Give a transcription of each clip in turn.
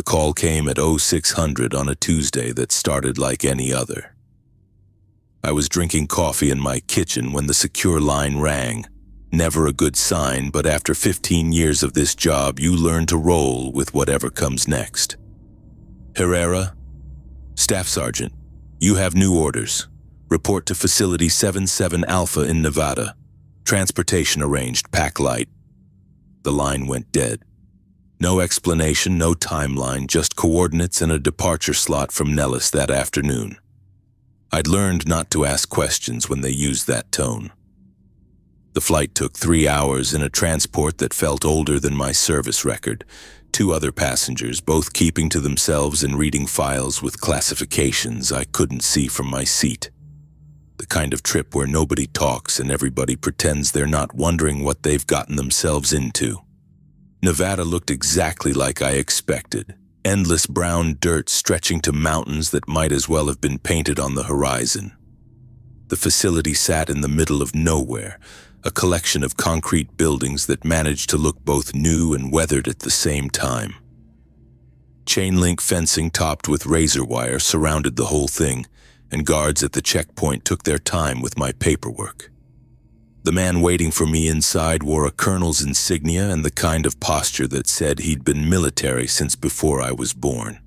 The call came at 0600 on a Tuesday that started like any other. I was drinking coffee in my kitchen when the secure line rang. Never a good sign, but after 15 years of this job, you learn to roll with whatever comes next. Herrera, Staff Sergeant, you have new orders. Report to Facility 77 Alpha in Nevada. Transportation arranged, pack light. The line went dead. No explanation, no timeline, just coordinates and a departure slot from Nellis that afternoon. I'd learned not to ask questions when they used that tone. The flight took 3 hours in a transport that felt older than my service record. 2 other passengers, both keeping to themselves and reading files with classifications I couldn't see from my seat. The kind of trip where nobody talks and everybody pretends they're not wondering what they've gotten themselves into. Nevada looked exactly like I expected. Endless brown dirt stretching to mountains that might as well have been painted on the horizon. The facility sat in the middle of nowhere, a collection of concrete buildings that managed to look both new and weathered at the same time. Chain-link fencing topped with razor wire surrounded the whole thing, and guards at the checkpoint took their time with my paperwork. The man waiting for me inside wore a colonel's insignia and the kind of posture that said he'd been military since before I was born.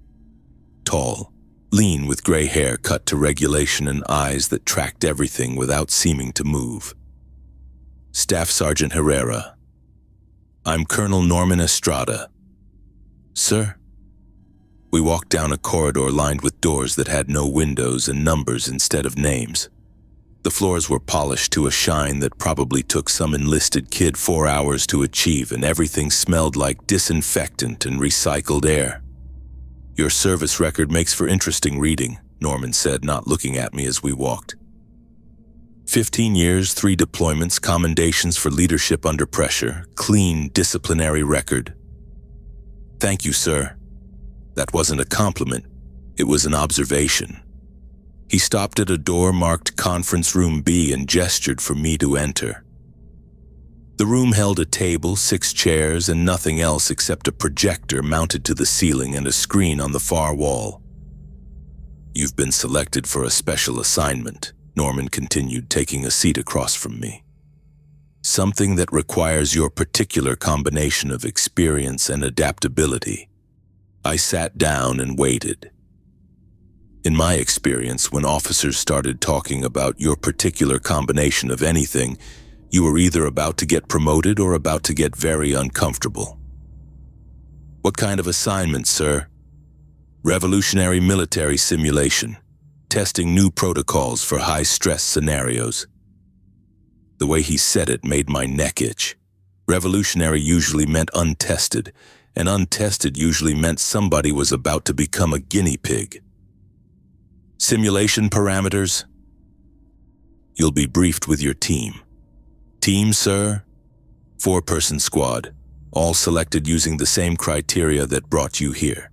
Tall, lean with gray hair cut to regulation and eyes that tracked everything without seeming to move. Staff Sergeant Herrera. I'm Colonel Norman Estrada. Sir? We walked down a corridor lined with doors that had no windows and numbers instead of names. The floors were polished to a shine that probably took some enlisted kid 4 hours to achieve, and everything smelled like disinfectant and recycled air. Your service record makes for interesting reading, Norman said, not looking at me as we walked. 15 years, 3 deployments, commendations for leadership under pressure, clean disciplinary record. Thank you, sir. That wasn't a compliment. It was an observation. He stopped at a door marked Conference Room B and gestured for me to enter. The room held a table, 6 chairs, and nothing else except a projector mounted to the ceiling and a screen on the far wall. You've been selected for a special assignment, Norman continued, taking a seat across from me. Something that requires your particular combination of experience and adaptability. I sat down and waited. In my experience, when officers started talking about your particular combination of anything, you were either about to get promoted or about to get very uncomfortable. What kind of assignment, sir? Revolutionary military simulation, testing new protocols for high-stress scenarios. The way he said it made my neck itch. Revolutionary usually meant untested, and untested usually meant somebody was about to become a guinea pig. Simulation parameters? You'll be briefed with your team. Team, sir? 4-person squad, all selected using the same criteria that brought you here.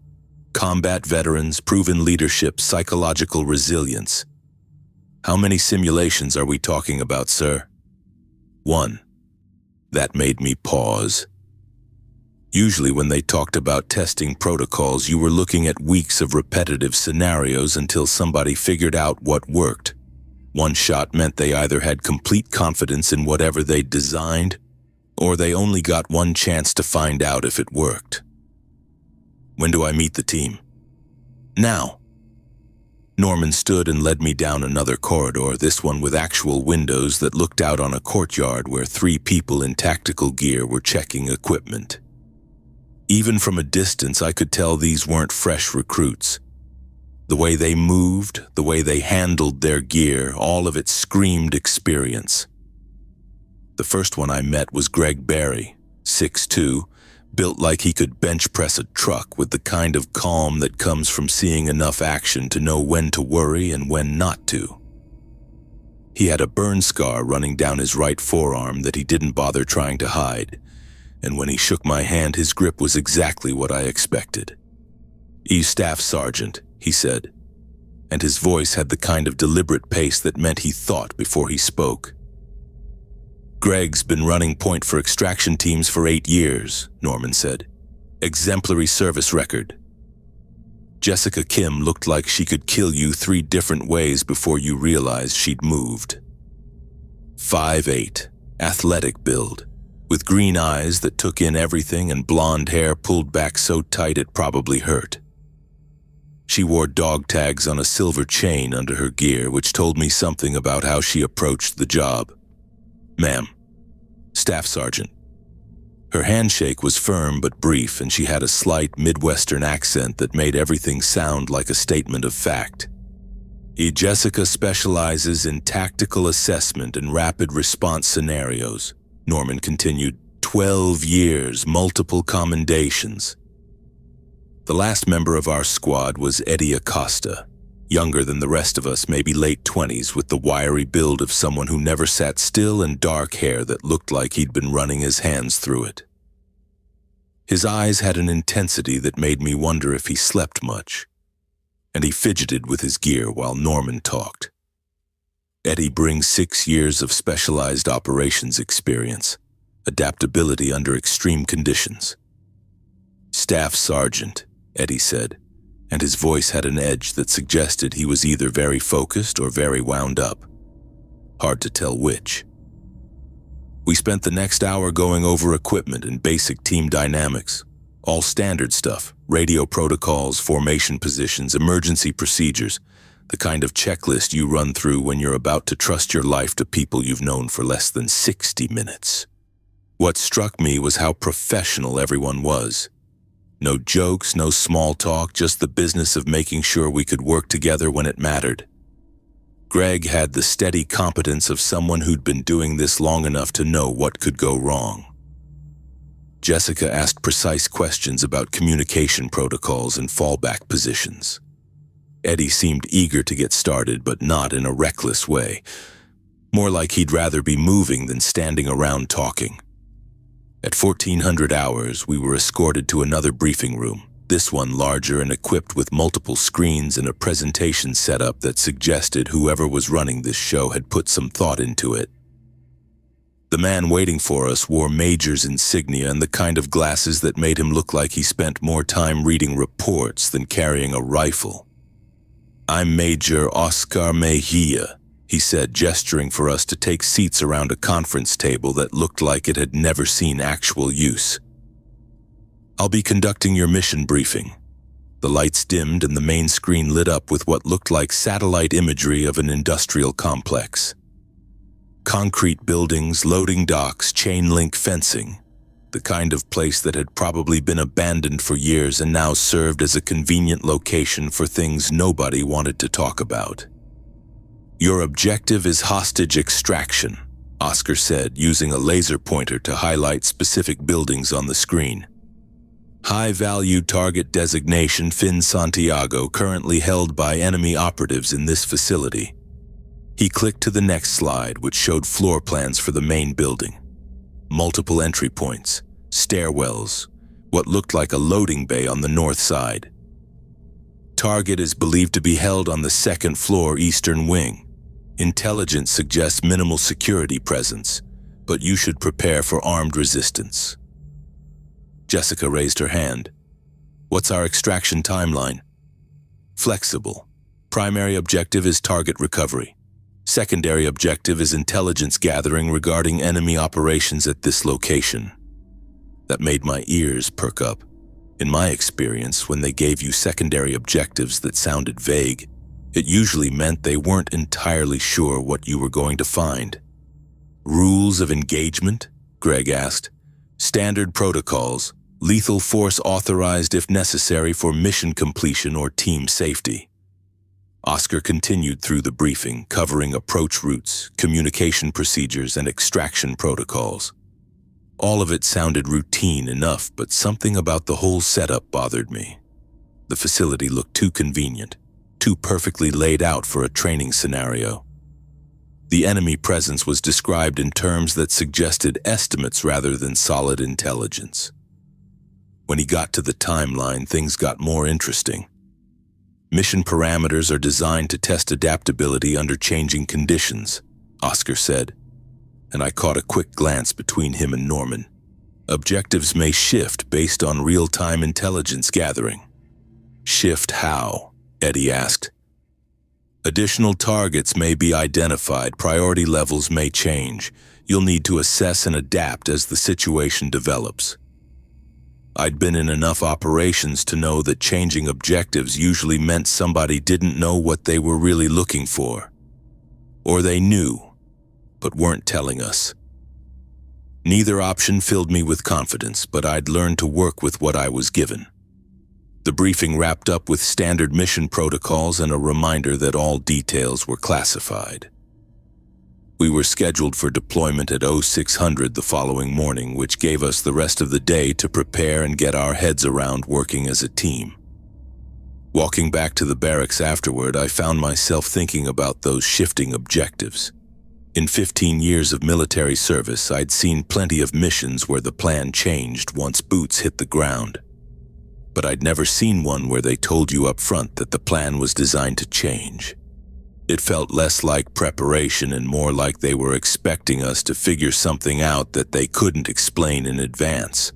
Combat veterans, proven leadership, psychological resilience. How many simulations are we talking about, sir? 1. That made me pause. Usually when they talked about testing protocols, you were looking at weeks of repetitive scenarios until somebody figured out what worked. One shot meant they either had complete confidence in whatever they'd designed, or they only got one chance to find out if it worked. When do I meet the team? Now. Norman stood and led me down another corridor, this one with actual windows that looked out on a courtyard where 3 people in tactical gear were checking equipment. Even from a distance, I could tell these weren't fresh recruits. The way they moved, the way they handled their gear, all of it screamed experience. The first one I met was Greg Barry, 6'2", built like he could bench press a truck with the kind of calm that comes from seeing enough action to know when to worry and when not to. He had a burn scar running down his right forearm that he didn't bother trying to hide, and when he shook my hand, his grip was exactly what I expected. Staff Sergeant, he said, and his voice had the kind of deliberate pace that meant he thought before he spoke. Greg's been running point for extraction teams for 8 years, Norman said. Exemplary service record. Jessica Kim looked like she could kill you 3 different ways before you realized she'd moved. 5'8", athletic build, with green eyes that took in everything and blonde hair pulled back so tight it probably hurt. She wore dog tags on a silver chain under her gear, which told me something about how she approached the job. "Ma'am, Staff Sergeant." Her handshake was firm but brief, and she had a slight Midwestern accent that made everything sound like a statement of fact. Jessica specializes in tactical assessment and rapid response scenarios," Norman continued. 12 years, multiple commendations. The last member of our squad was Eddie Acosta, younger than the rest of us, maybe late 20s, with the wiry build of someone who never sat still and dark hair that looked like he'd been running his hands through it. His eyes had an intensity that made me wonder if he slept much, and he fidgeted with his gear while Norman talked. Eddie brings 6 years of specialized operations experience, adaptability under extreme conditions. "Staff Sergeant," Eddie said, and his voice had an edge that suggested he was either very focused or very wound up. Hard to tell which. We spent the next hour going over equipment and basic team dynamics. All standard stuff: radio protocols, formation positions, emergency procedures, the kind of checklist you run through when you're about to trust your life to people you've known for less than 60 minutes. What struck me was how professional everyone was. No jokes, no small talk, just the business of making sure we could work together when it mattered. Greg had the steady competence of someone who'd been doing this long enough to know what could go wrong. Jessica asked precise questions about communication protocols and fallback positions. Eddie seemed eager to get started, but not in a reckless way. More like he'd rather be moving than standing around talking. At 1400 hours, we were escorted to another briefing room, this one larger and equipped with multiple screens and a presentation setup that suggested whoever was running this show had put some thought into it. The man waiting for us wore Major's insignia and the kind of glasses that made him look like he spent more time reading reports than carrying a rifle. "I'm Major Oscar Mejia," he said, gesturing for us to take seats around a conference table that looked like it had never seen actual use. "I'll be conducting your mission briefing." The lights dimmed and the main screen lit up with what looked like satellite imagery of an industrial complex. Concrete buildings, loading docks, chain-link fencing. The kind of place that had probably been abandoned for years and now served as a convenient location for things nobody wanted to talk about. "Your objective is hostage extraction," Oscar said, using a laser pointer to highlight specific buildings on the screen. "High-value target designation Finn Santiago, currently held by enemy operatives in this facility." He clicked to the next slide, which showed floor plans for the main building. Multiple entry points, stairwells, what looked like a loading bay on the north side. "Target is believed to be held on the 2nd floor eastern wing. Intelligence suggests minimal security presence, but you should prepare for armed resistance." Jessica raised her hand. "What's our extraction timeline?" "Flexible. Primary objective is target recovery. Secondary objective is intelligence gathering regarding enemy operations at this location." That made my ears perk up. In my experience, when they gave you secondary objectives that sounded vague, it usually meant they weren't entirely sure what you were going to find. "Rules of engagement?" Greg asked. "Standard protocols, lethal force authorized if necessary for mission completion or team safety." Oscar continued through the briefing, covering approach routes, communication procedures, and extraction protocols. All of it sounded routine enough, but something about the whole setup bothered me. The facility looked too convenient, too perfectly laid out for a training scenario. The enemy presence was described in terms that suggested estimates rather than solid intelligence. When he got to the timeline, things got more interesting. "Mission parameters are designed to test adaptability under changing conditions," Oscar said, and I caught a quick glance between him and Norman. "Objectives may shift based on real-time intelligence gathering." shift how? Eddie asked. Additional targets may be identified, priority levels may change. You'll need to assess and adapt as the situation develops. I'd been in enough operations to know that changing objectives usually meant somebody didn't know what they were really looking for. Or they knew, but weren't telling us. Neither option filled me with confidence, but I'd learned to work with what I was given. The briefing wrapped up with standard mission protocols and a reminder that all details were classified. We were scheduled for deployment at 0600 the following morning, which gave us the rest of the day to prepare and get our heads around working as a team. Walking back to the barracks afterward, I found myself thinking about those shifting objectives. In 15 years of military service, I'd seen plenty of missions where the plan changed once boots hit the ground. But I'd never seen one where they told you up front that the plan was designed to change. It felt less like preparation and more like they were expecting us to figure something out that they couldn't explain in advance.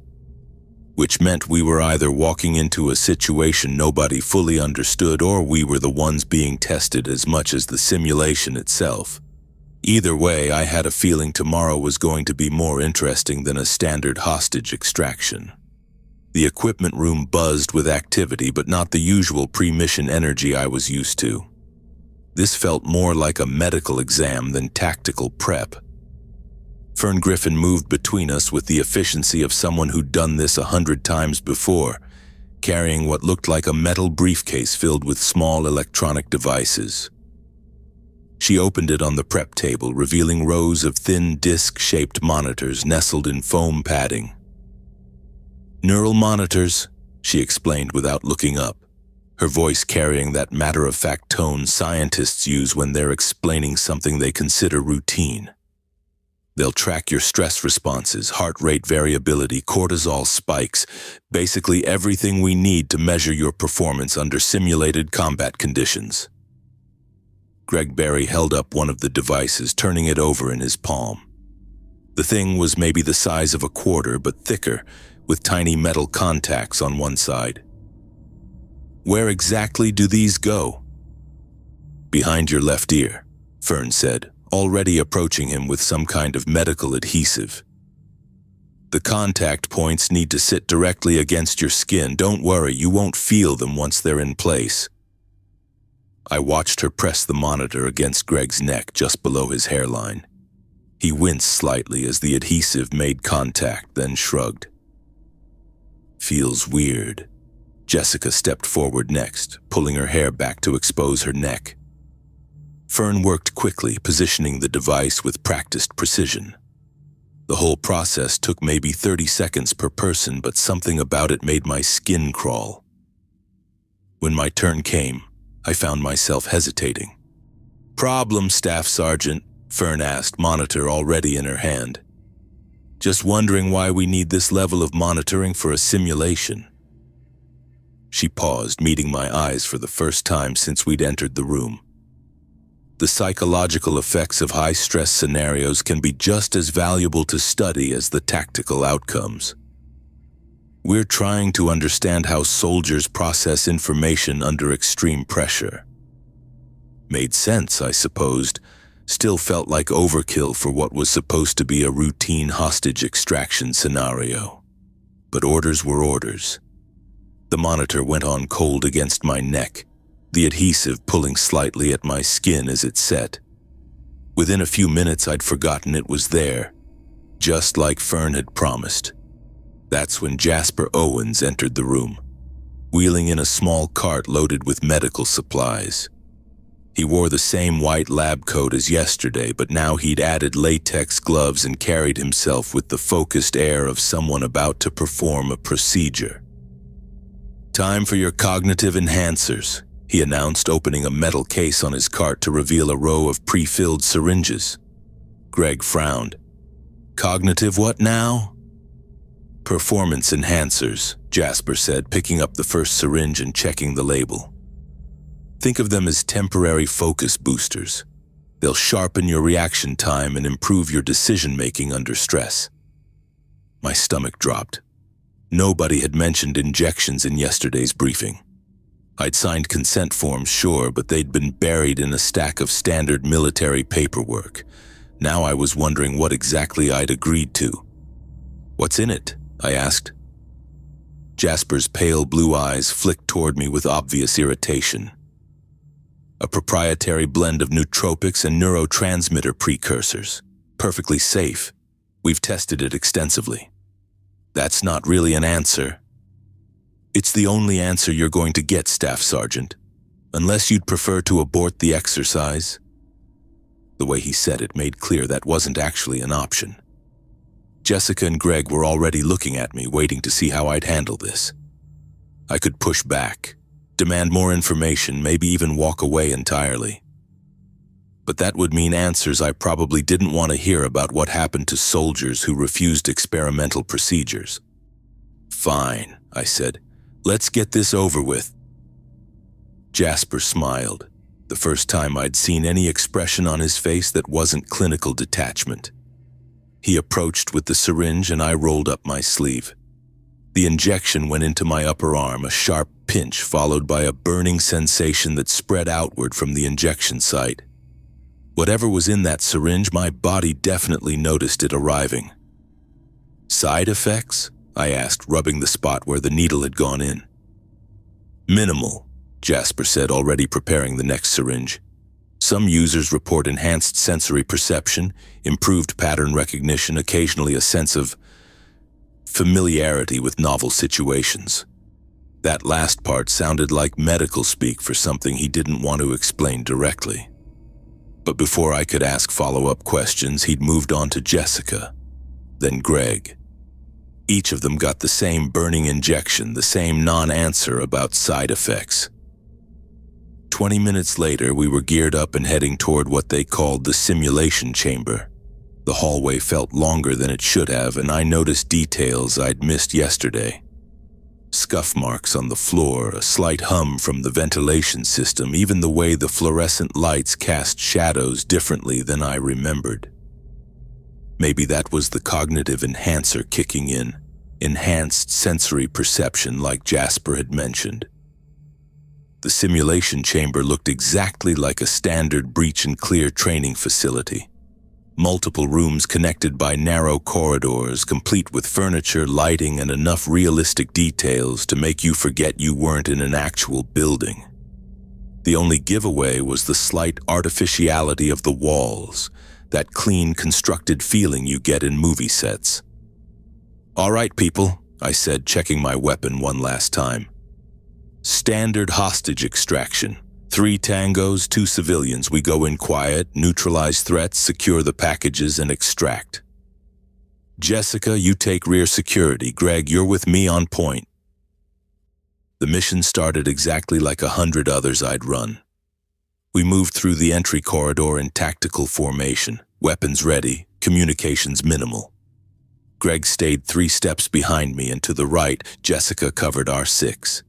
Which meant we were either walking into a situation nobody fully understood, or we were the ones being tested as much as the simulation itself. Either way, I had a feeling tomorrow was going to be more interesting than a standard hostage extraction. The equipment room buzzed with activity, but not the usual pre-mission energy I was used to. This felt more like a medical exam than tactical prep. Fern Griffin moved between us with the efficiency of someone who'd done this 100 times before, carrying what looked like a metal briefcase filled with small electronic devices. She opened it on the prep table, revealing rows of thin disc-shaped monitors nestled in foam padding. "Neural monitors," she explained without looking up, her voice carrying that matter-of-fact tone scientists use when they're explaining something they consider routine. "They'll track your stress responses, heart rate variability, cortisol spikes, basically everything we need to measure your performance under simulated combat conditions." Greg Barry held up one of the devices, turning it over in his palm. The thing was maybe the size of a quarter, but thicker, with tiny metal contacts on one side. "Where exactly do these go?" "Behind your left ear," Fern said, already approaching him with some kind of medical adhesive. "The contact points need to sit directly against your skin. Don't worry, you won't feel them once they're in place." I watched her press the monitor against Greg's neck just below his hairline. He winced slightly as the adhesive made contact, then shrugged. "Feels weird." Jessica stepped forward next, pulling her hair back to expose her neck. Fern worked quickly, positioning the device with practiced precision. The whole process took maybe 30 seconds per person, but something about it made my skin crawl. When my turn came, I found myself hesitating. "Problem, Staff Sergeant?" Fern asked, monitor already in her hand. "Just wondering why we need this level of monitoring for a simulation." She paused, meeting my eyes for the first time since we'd entered the room. The psychological effects of high-stress scenarios can be just as valuable to study as the tactical outcomes. We're trying to understand how soldiers process information under extreme pressure. Made sense, I supposed. Still felt like overkill for what was supposed to be a routine hostage extraction scenario. But orders were orders. The monitor went on cold against my neck, the adhesive pulling slightly at my skin as it set. Within a few minutes, I'd forgotten it was there, just like Fern had promised. That's when Jasper Owens entered the room, wheeling in a small cart loaded with medical supplies. He wore the same white lab coat as yesterday, but now he'd added latex gloves and carried himself with the focused air of someone about to perform a procedure. "Time for your cognitive enhancers," he announced, opening a metal case on his cart to reveal a row of pre-filled syringes. Greg frowned. "Cognitive what now?" "Performance enhancers," Jasper said, picking up the first syringe and checking the label. "Think of them as temporary focus boosters. They'll sharpen your reaction time and improve your decision-making under stress." My stomach dropped. Nobody had mentioned injections in yesterday's briefing. I'd signed consent forms, sure, but they'd been buried in a stack of standard military paperwork. Now I was wondering what exactly I'd agreed to. "What's in it?" I asked. Jasper's pale blue eyes flicked toward me with obvious irritation. "A proprietary blend of nootropics and neurotransmitter precursors. Perfectly safe. We've tested it extensively." "That's not really an answer." "It's the only answer you're going to get, Staff Sergeant. Unless you'd prefer to abort the exercise." The way he said it made clear that wasn't actually an option. Jessica and Greg were already looking at me, waiting to see how I'd handle this. I could push back, demand more information, maybe even walk away entirely. But that would mean answers I probably didn't want to hear about what happened to soldiers who refused experimental procedures. "Fine," I said. "Let's get this over with." Jasper smiled, the first time I'd seen any expression on his face that wasn't clinical detachment. He approached with the syringe and I rolled up my sleeve. The injection went into my upper arm, a sharp pinch followed by a burning sensation that spread outward from the injection site. Whatever was in that syringe, my body definitely noticed it arriving. "Side effects?" I asked, rubbing the spot where the needle had gone in. "Minimal," Jasper said, already preparing the next syringe. "Some users report enhanced sensory perception, improved pattern recognition, occasionally a sense of familiarity with novel situations." That last part sounded like medical speak for something he didn't want to explain directly. But before I could ask follow-up questions, he'd moved on to Jessica, then Greg. Each of them got the same burning injection, the same non-answer about side effects. 20 minutes later, we were geared up and heading toward what they called the simulation chamber. The hallway felt longer than it should have, and I noticed details I'd missed yesterday. Scuff marks on the floor, a slight hum from the ventilation system, even the way the fluorescent lights cast shadows differently than I remembered. Maybe that was the cognitive enhancer kicking in, enhanced sensory perception like Jasper had mentioned. The simulation chamber looked exactly like a standard breach and clear training facility. Multiple rooms connected by narrow corridors, complete with furniture, lighting, and enough realistic details to make you forget you weren't in an actual building. The only giveaway was the slight artificiality of the walls, that clean, constructed feeling you get in movie sets. "All right, people," I said, checking my weapon one last time. "Standard hostage extraction. 3 tangos, 2 civilians. We go in quiet, neutralize threats, secure the packages, and extract. Jessica, you take rear security. Greg, you're with me on point." The mission started exactly like 100 others I'd run. We moved through the entry corridor in tactical formation, weapons ready, communications minimal. Greg stayed 3 steps behind me, and to the right, Jessica covered R6.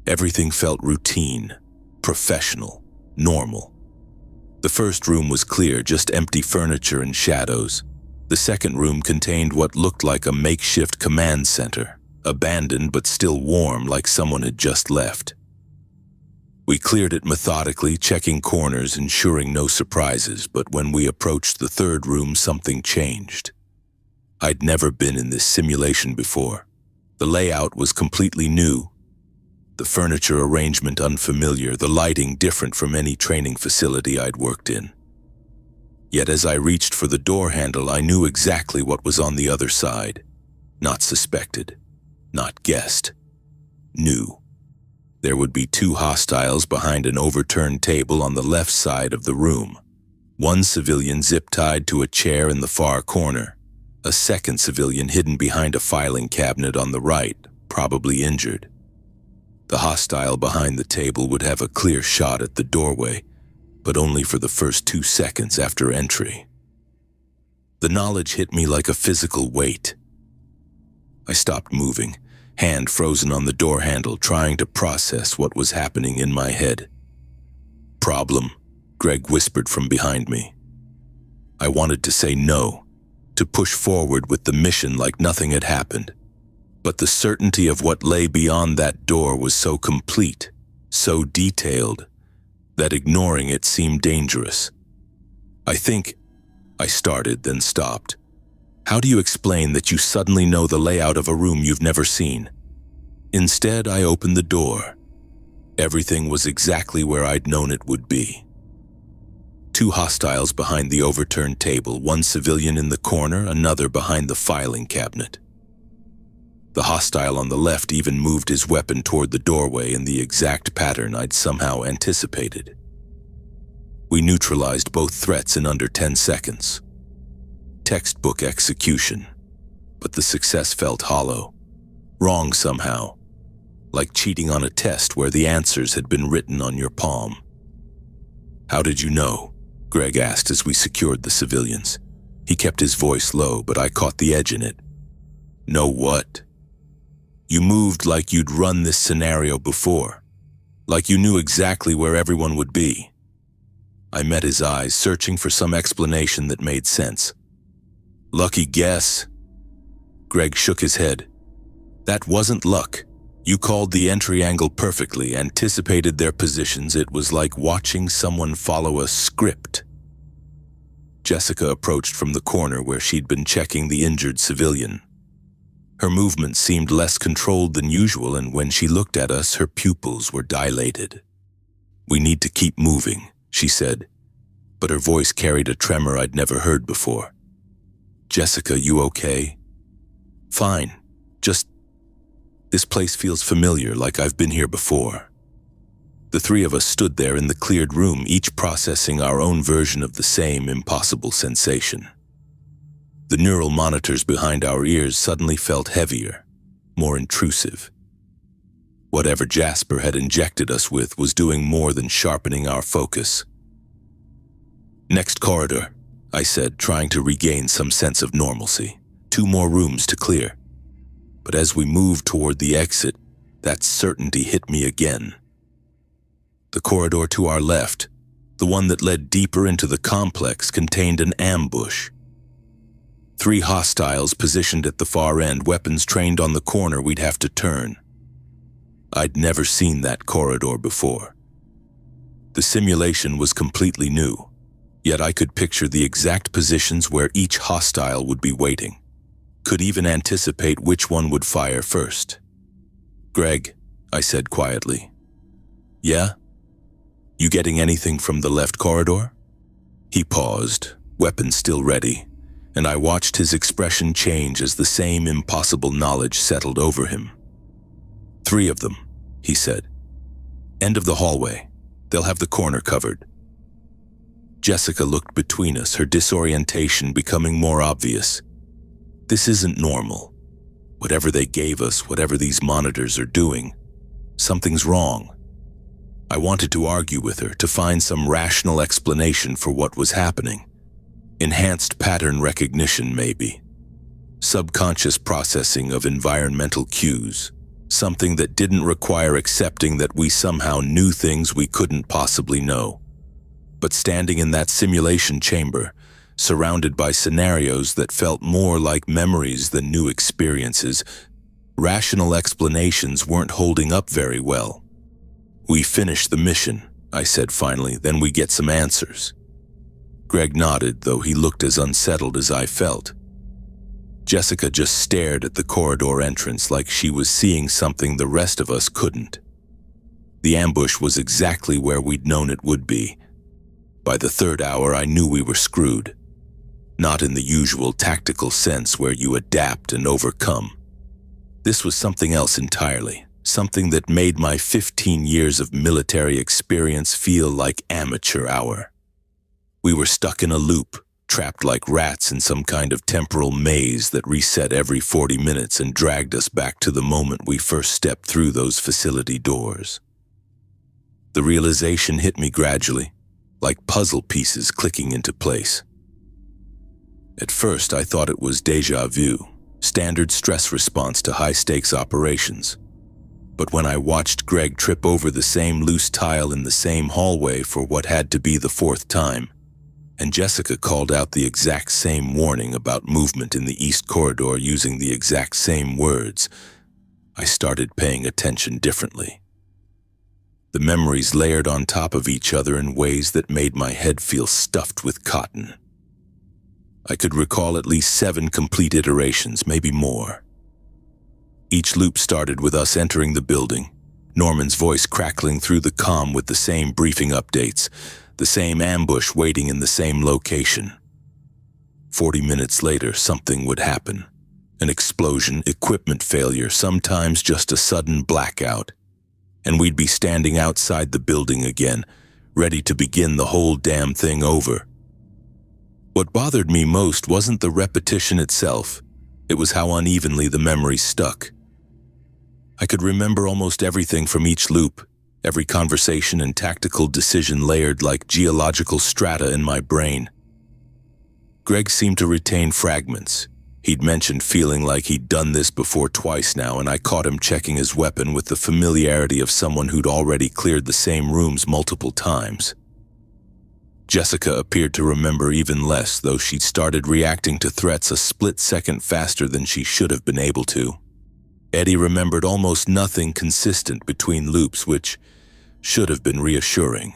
Everything felt routine, professional, normal. The first room was clear, just empty furniture and shadows. The second room contained what looked like a makeshift command center, abandoned but still warm, like someone had just left. We cleared it methodically, checking corners, ensuring no surprises, but when we approached the third room, something changed. I'd never been in this simulation before. The layout was completely new. The furniture arrangement unfamiliar, the lighting different from any training facility I'd worked in. Yet as I reached for the door handle, I knew exactly what was on the other side. Not suspected, not guessed, knew. There would be 2 hostiles behind an overturned table on the left side of the room. 1 civilian zip-tied to a chair in the far corner. A second civilian hidden behind a filing cabinet on the right, probably injured. The hostile behind the table would have a clear shot at the doorway, but only for the first 2 seconds after entry. The knowledge hit me like a physical weight. I stopped moving, hand frozen on the door handle, trying to process what was happening in my head. "Problem," Greg whispered from behind me. I wanted to say no, to push forward with the mission like nothing had happened. But the certainty of what lay beyond that door was so complete, so detailed, that ignoring it seemed dangerous. I think, I started, then stopped. How do you explain that you suddenly know the layout of a room you've never seen? Instead, I opened the door. Everything was exactly where I'd known it would be. 2 hostiles behind the overturned table, 1 civilian in the corner, another behind the filing cabinet. The hostile on the left even moved his weapon toward the doorway in the exact pattern I'd somehow anticipated. We neutralized both threats in under 10 seconds. Textbook execution. But the success felt hollow. Wrong somehow. Like cheating on a test where the answers had been written on your palm. "How did you know?" Greg asked as we secured the civilians. He kept his voice low, but I caught the edge in it. "Know what?" "You moved like you'd run this scenario before. Like you knew exactly where everyone would be." I met his eyes, searching for some explanation that made sense. "Lucky guess." Greg shook his head. "That wasn't luck. You called the entry angle perfectly, anticipated their positions. It was like watching someone follow a script." Jessica approached from the corner where she'd been checking the injured civilian. Her movement seemed less controlled than usual, and when she looked at us, her pupils were dilated. "We need to keep moving," she said, but her voice carried a tremor I'd never heard before. "Jessica, you okay?" "Fine. Just... this place feels familiar, like I've been here before." The 3 of us stood there in the cleared room, each processing our own version of the same impossible sensation. The neural monitors behind our ears suddenly felt heavier, more intrusive. Whatever Jasper had injected us with was doing more than sharpening our focus. "Next corridor," I said, trying to regain some sense of normalcy. 2 more rooms to clear. But as we moved toward the exit, that certainty hit me again. The corridor to our left, the one that led deeper into the complex, contained an ambush. 3 hostiles positioned at the far end, weapons trained on the corner we'd have to turn. I'd never seen that corridor before. The simulation was completely new, yet I could picture the exact positions where each hostile would be waiting. Could even anticipate which one would fire first. "Greg," I said quietly. "Yeah? You getting anything from the left corridor?" He paused, weapon still ready, and I watched his expression change as the same impossible knowledge settled over him. "3 of them," he said. "End of the hallway. They'll have the corner covered." Jessica looked between us, her disorientation becoming more obvious. This isn't normal. Whatever they gave us, whatever these monitors are doing, something's wrong. I wanted to argue with her, to find some rational explanation for what was happening. Enhanced pattern recognition, maybe. Subconscious processing of environmental cues. Something that didn't require accepting that we somehow knew things we couldn't possibly know. But standing in that simulation chamber, surrounded by scenarios that felt more like memories than new experiences, rational explanations weren't holding up very well. "We finish the mission," I said finally, "then we get some answers." Greg nodded, though he looked as unsettled as I felt. Jessica just stared at the corridor entrance like she was seeing something the rest of us couldn't. The ambush was exactly where we'd known it would be. By the 3rd hour, I knew we were screwed. Not in the usual tactical sense where you adapt and overcome. This was something else entirely, something that made my 15 years of military experience feel like amateur hour. We were stuck in a loop, trapped like rats in some kind of temporal maze that reset every 40 minutes and dragged us back to the moment we first stepped through those facility doors. The realization hit me gradually, like puzzle pieces clicking into place. At first, I thought it was déjà vu, standard stress response to high-stakes operations. But when I watched Greg trip over the same loose tile in the same hallway for what had to be the 4th time, and Jessica called out the exact same warning about movement in the East Corridor using the exact same words, I started paying attention differently. The memories layered on top of each other in ways that made my head feel stuffed with cotton. I could recall at least 7 complete iterations, maybe more. Each loop started with us entering the building, Norman's voice crackling through the comm with the same briefing updates, the same ambush waiting in the same location. 40 minutes later, something would happen. An explosion, equipment failure, sometimes just a sudden blackout. And we'd be standing outside the building again, ready to begin the whole damn thing over. What bothered me most wasn't the repetition itself, it was how unevenly the memory stuck. I could remember almost everything from each loop, every conversation and tactical decision layered like geological strata in my brain. Greg seemed to retain fragments. He'd mentioned feeling like he'd done this before twice now, and I caught him checking his weapon with the familiarity of someone who'd already cleared the same rooms multiple times. Jessica appeared to remember even less, though she'd started reacting to threats a split second faster than she should have been able to. Eddie remembered almost nothing consistent between loops, which should have been reassuring.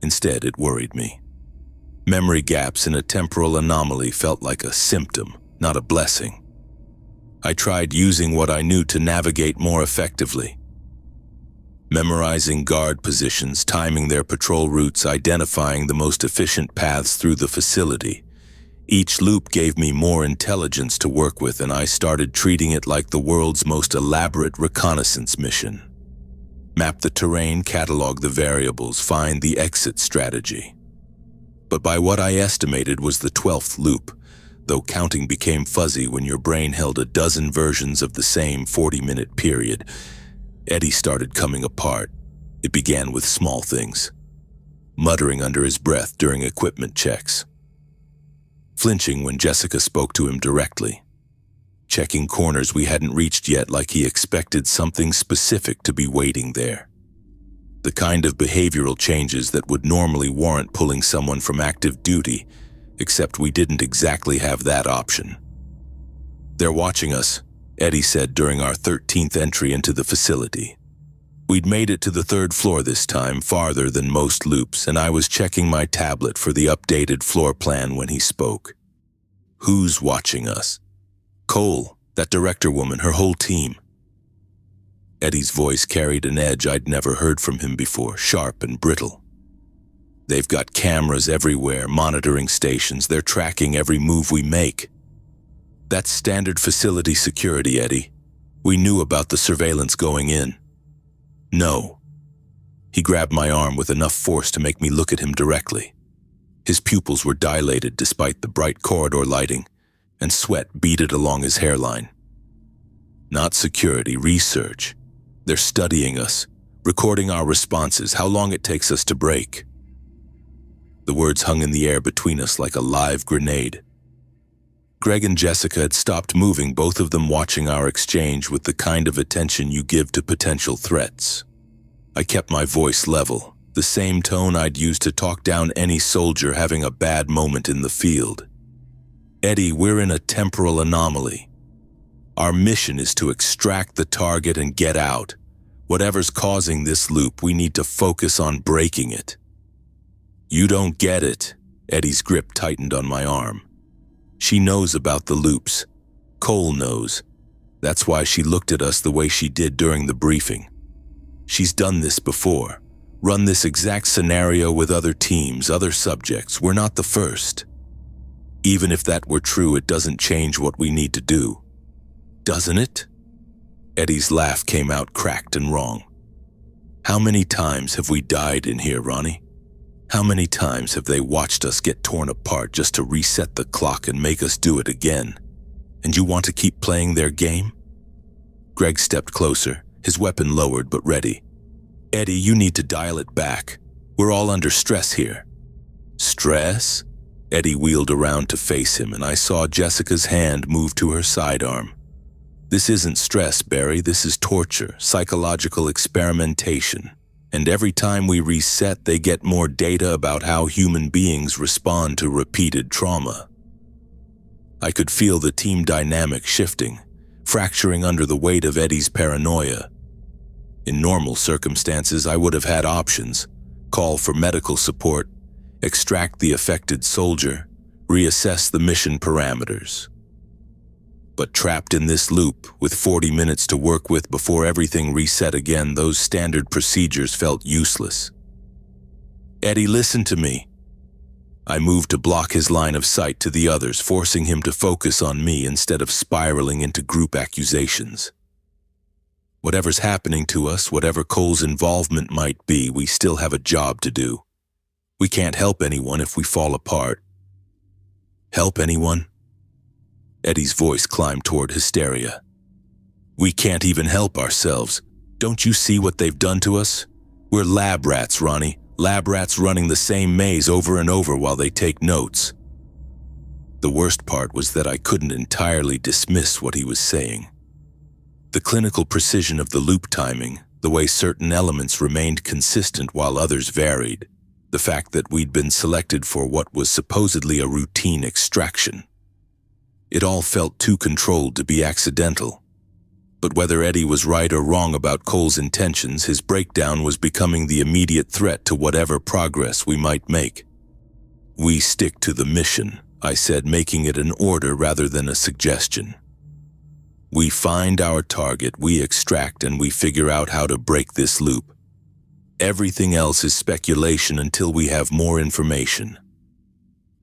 Instead, it worried me. Memory gaps in a temporal anomaly felt like a symptom, not a blessing. I tried using what I knew to navigate more effectively. Memorizing guard positions, timing their patrol routes, identifying the most efficient paths through the facility. Each loop gave me more intelligence to work with, and I started treating it like the world's most elaborate reconnaissance mission. Map the terrain, catalog the variables, find the exit strategy. But by what I estimated was the 12th loop, though counting became fuzzy when your brain held a dozen versions of the same 40-minute period, Eddie started coming apart. It began with small things. Muttering under his breath during equipment checks. Flinching when Jessica spoke to him directly. Checking corners we hadn't reached yet like he expected something specific to be waiting there. The kind of behavioral changes that would normally warrant pulling someone from active duty, except we didn't exactly have that option. "They're watching us," Eddie said during our 13th entry into the facility. We'd made it to the 3rd floor this time, farther than most loops, and I was checking my tablet for the updated floor plan when he spoke. "Who's watching us?" "Cole, that director woman, her whole team." Eddie's voice carried an edge I'd never heard from him before, sharp and brittle. "They've got cameras everywhere, monitoring stations. They're tracking every move we make." "That's standard facility security, Eddie. We knew about the surveillance going in." "No." He grabbed my arm with enough force to make me look at him directly. His pupils were dilated despite the bright corridor lighting, and sweat beaded along his hairline. "Not security, research. They're studying us, recording our responses, how long it takes us to break." The words hung in the air between us like a live grenade. Greg and Jessica had stopped moving, both of them watching our exchange with the kind of attention you give to potential threats. I kept my voice level, the same tone I'd used to talk down any soldier having a bad moment in the field. "Eddie, we're in a temporal anomaly. Our mission is to extract the target and get out. Whatever's causing this loop, we need to focus on breaking it." "You don't get it." Eddie's grip tightened on my arm. "She knows about the loops. Cole knows. That's why she looked at us the way she did during the briefing. She's done this before, run this exact scenario with other teams, other subjects. We're not the first. Even if that were true, it doesn't change what we need to do. Doesn't it?" Eddie's laugh came out cracked and wrong. "How many times have we died in here, Ronnie? How many times have they watched us get torn apart just to reset the clock and make us do it again? And you want to keep playing their game?" Greg stepped closer, his weapon lowered but ready. "Eddie, you need to dial it back. We're all under stress here." "Stress?" Eddie wheeled around to face him, and I saw Jessica's hand move to her sidearm. "This isn't stress, Barry. This is torture, psychological experimentation. And every time we reset, they get more data about how human beings respond to repeated trauma." I could feel the team dynamic shifting, fracturing under the weight of Eddie's paranoia. In normal circumstances, I would have had options: call for medical support, extract the affected soldier, reassess the mission parameters. But trapped in this loop, with 40 minutes to work with before everything reset again, those standard procedures felt useless. "Eddie, listen to me." I moved to block his line of sight to the others, forcing him to focus on me instead of spiraling into group accusations. Whatever's happening to us, whatever Cole's involvement might be, we still have a job to do. We can't help anyone if we fall apart. Help anyone? Eddie's voice climbed toward hysteria. We can't even help ourselves. Don't you see what they've done to us? We're lab rats, Ronnie. Lab rats running the same maze over and over while they take notes. The worst part was that I couldn't entirely dismiss what he was saying. The clinical precision of the loop timing, the way certain elements remained consistent while others varied, the fact that we'd been selected for what was supposedly a routine extraction. It all felt too controlled to be accidental. But whether Eddie was right or wrong about Cole's intentions, his breakdown was becoming the immediate threat to whatever progress we might make. We stick to the mission, I said, making it an order rather than a suggestion. We find our target, we extract, and we figure out how to break this loop. Everything else is speculation until we have more information.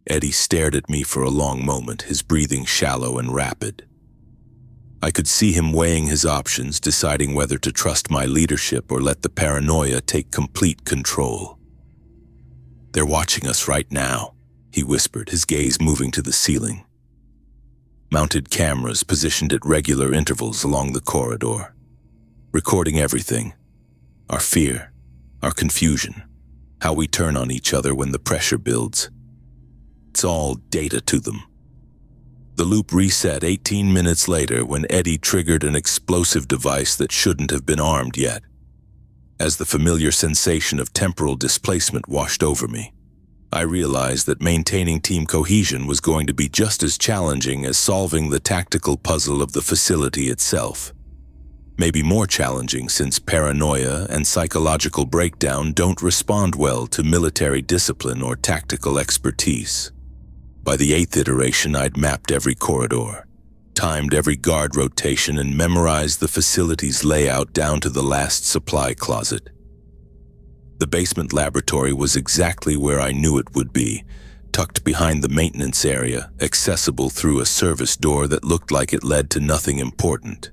Eddie stared at me for a long moment, his breathing shallow and rapid. I could see him weighing his options, deciding whether to trust my leadership or let the paranoia take complete control. They're watching us right now, he whispered, his gaze moving to the ceiling. Mounted cameras positioned at regular intervals along the corridor, recording everything: our fear, our confusion, how we turn on each other when the pressure builds. It's all data to them. The loop reset 18 minutes later when Eddie triggered an explosive device that shouldn't have been armed yet, as the familiar sensation of temporal displacement washed over me. I realized that maintaining team cohesion was going to be just as challenging as solving the tactical puzzle of the facility itself. Maybe more challenging, since paranoia and psychological breakdown don't respond well to military discipline or tactical expertise. By the 8th iteration, I'd mapped every corridor, timed every guard rotation, and memorized the facility's layout down to the last supply closet. The basement laboratory was exactly where I knew it would be, tucked behind the maintenance area, accessible through a service door that looked like it led to nothing important.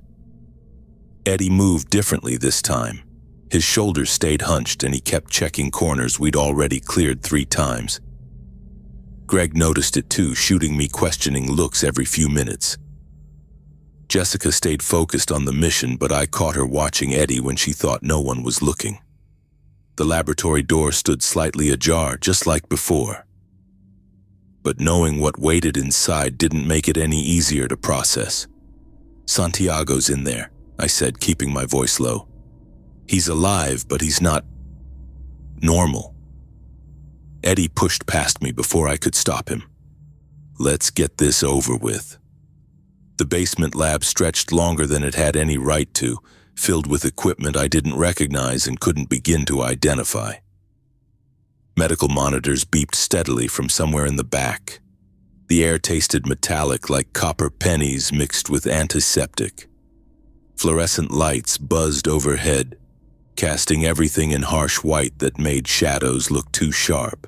Eddie moved differently this time. His shoulders stayed hunched and he kept checking corners we'd already cleared 3 times. Greg noticed it too, shooting me questioning looks every few minutes. Jessica stayed focused on the mission, but I caught her watching Eddie when she thought no one was looking. The laboratory door stood slightly ajar, just like before. But knowing what waited inside didn't make it any easier to process. Santiago's in there, I said, keeping my voice low. He's alive, but he's not normal. Eddie pushed past me before I could stop him. Let's get this over with. The basement lab stretched longer than it had any right to, filled with equipment I didn't recognize and couldn't begin to identify. Medical monitors beeped steadily from somewhere in the back. The air tasted metallic, like copper pennies mixed with antiseptic. Fluorescent lights buzzed overhead, casting everything in harsh white that made shadows look too sharp.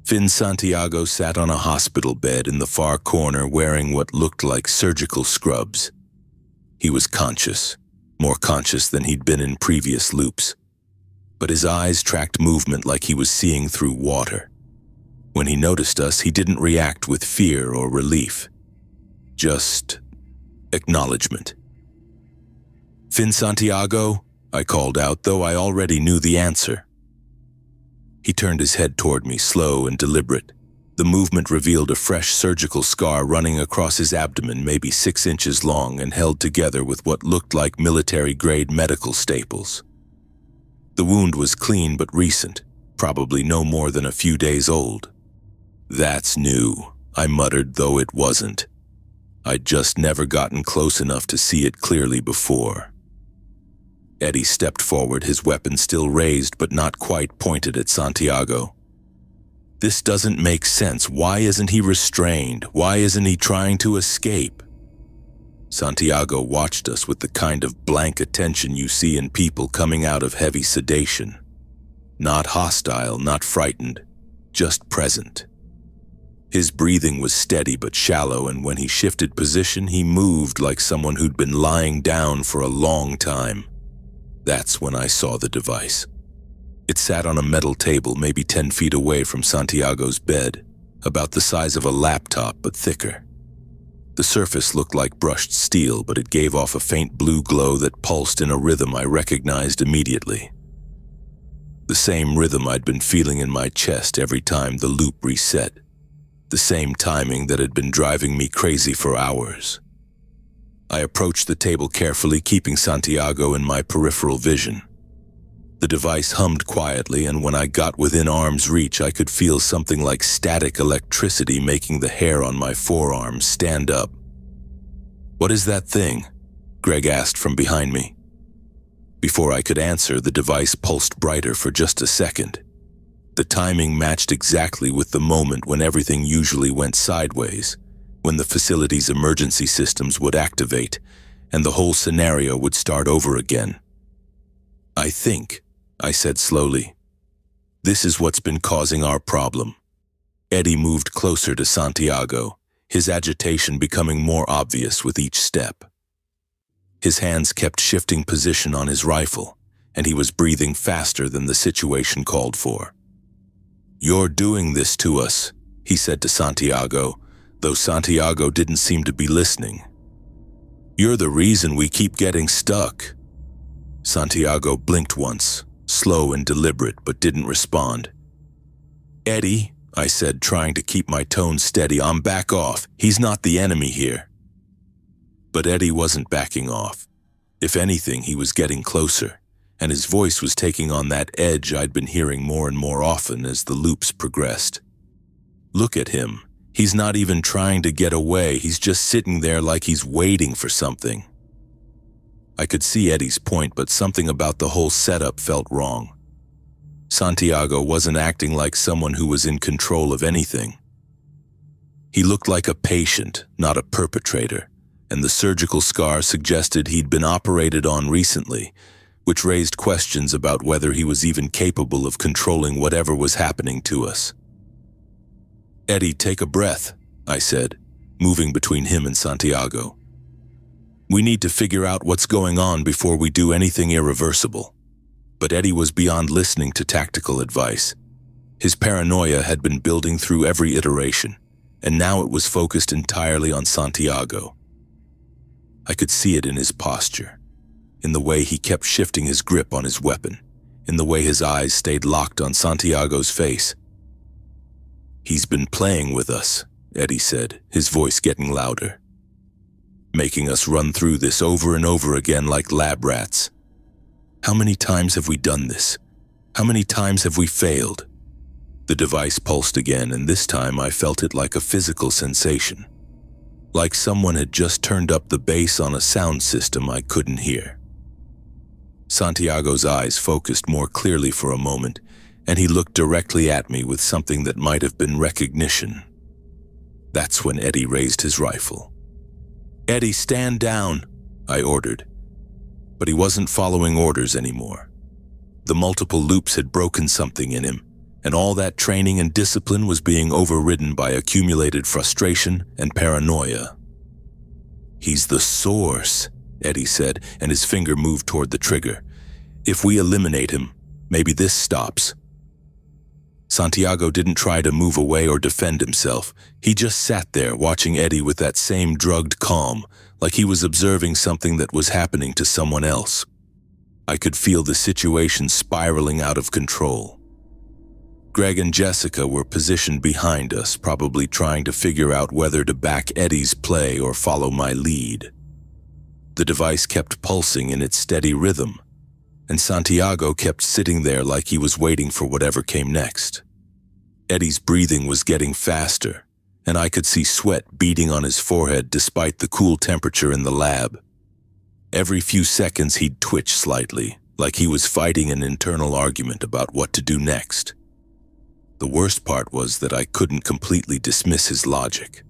Finn Santiago sat on a hospital bed in the far corner wearing what looked like surgical scrubs. He was conscious, more conscious than he'd been in previous loops, but his eyes tracked movement like he was seeing through water. When he noticed us, he didn't react with fear or relief, just acknowledgement. Finn Santiago, I called out, though I already knew the answer. He turned his head toward me, slow and deliberate. The movement revealed a fresh surgical scar running across his abdomen, maybe 6 inches long and held together with what looked like military-grade medical staples. The wound was clean but recent, probably no more than a few days old. That's new, I muttered, though it wasn't. I'd just never gotten close enough to see it clearly before. Eddie stepped forward, his weapon still raised but not quite pointed at Santiago. This doesn't make sense. Why isn't he restrained? Why isn't he trying to escape? Santiago watched us with the kind of blank attention you see in people coming out of heavy sedation. Not hostile, not frightened, just present. His breathing was steady but shallow, and when he shifted position, he moved like someone who'd been lying down for a long time. That's when I saw the device. It sat on a metal table maybe 10 feet away from Santiago's bed, about the size of a laptop but thicker. The surface looked like brushed steel, but it gave off a faint blue glow that pulsed in a rhythm I recognized immediately. The same rhythm I'd been feeling in my chest every time the loop reset. The same timing that had been driving me crazy for hours. I approached the table carefully, keeping Santiago in my peripheral vision. The device hummed quietly, and when I got within arm's reach, I could feel something like static electricity making the hair on my forearms stand up. "What is that thing?" Greg asked from behind me. Before I could answer, the device pulsed brighter for just a second. The timing matched exactly with the moment when everything usually went sideways, when the facility's emergency systems would activate, and the whole scenario would start over again. "I think," I said slowly, "this is what's been causing our problem." Eddie moved closer to Santiago, his agitation becoming more obvious with each step. His hands kept shifting position on his rifle, and he was breathing faster than the situation called for. "You're doing this to us," he said to Santiago, though Santiago didn't seem to be listening. "You're the reason we keep getting stuck." Santiago blinked once, slow and deliberate, but didn't respond. "Eddie," I said, trying to keep my tone steady, "I'm back off. He's not the enemy here." But Eddie wasn't backing off. If anything, he was getting closer, and his voice was taking on that edge I'd been hearing more and more often as the loops progressed. "Look at him. He's not even trying to get away. He's just sitting there like he's waiting for something." I could see Eddie's point, but something about the whole setup felt wrong. Santiago wasn't acting like someone who was in control of anything. He looked like a patient, not a perpetrator, and the surgical scar suggested he'd been operated on recently, which raised questions about whether he was even capable of controlling whatever was happening to us. "Eddie, take a breath," I said, moving between him and Santiago. "We need to figure out what's going on before we do anything irreversible." But Eddie was beyond listening to tactical advice. His paranoia had been building through every iteration, and now it was focused entirely on Santiago. I could see it in his posture, in the way he kept shifting his grip on his weapon, in the way his eyes stayed locked on Santiago's face. "He's been playing with us," Eddie said, his voice getting louder. "Making us run through this over and over again like lab rats. How many times have we done this? How many times have we failed?" The device pulsed again, and this time I felt it like a physical sensation. Like someone had just turned up the bass on a sound system I couldn't hear. Santiago's eyes focused more clearly for a moment, and he looked directly at me with something that might have been recognition. That's when Eddie raised his rifle. "Eddie, stand down," I ordered. But he wasn't following orders anymore. The multiple loops had broken something in him, and all that training and discipline was being overridden by accumulated frustration and paranoia. "He's the source," Eddie said, and his finger moved toward the trigger. "If we eliminate him, maybe this stops." Santiago didn't try to move away or defend himself. He just sat there watching Eddie with that same drugged calm, like he was observing something that was happening to someone else. I could feel the situation spiraling out of control. Greg and Jessica were positioned behind us, probably trying to figure out whether to back Eddie's play or follow my lead. The device kept pulsing in its steady rhythm, and Santiago kept sitting there like he was waiting for whatever came next. Eddie's breathing was getting faster, and I could see sweat beading on his forehead despite the cool temperature in the lab. Every few seconds he'd twitch slightly, like he was fighting an internal argument about what to do next. The worst part was that I couldn't completely dismiss his logic.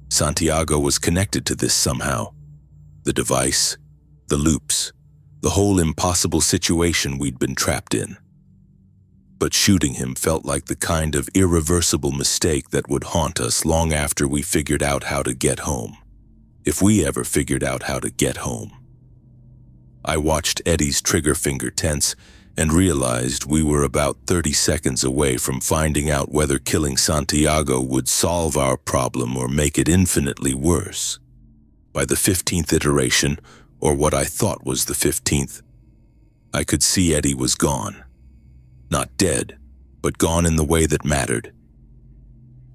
Santiago was connected to this somehow. The device, the loops, the whole impossible situation we'd been trapped in. But shooting him felt like the kind of irreversible mistake that would haunt us long after we figured out how to get home. If we ever figured out how to get home. I watched Eddie's trigger finger tense and realized we were about 30 seconds away from finding out whether killing Santiago would solve our problem or make it infinitely worse. By the 15th iteration, or what I thought was the 15th, I could see Eddie was gone. Not dead, but gone in the way that mattered.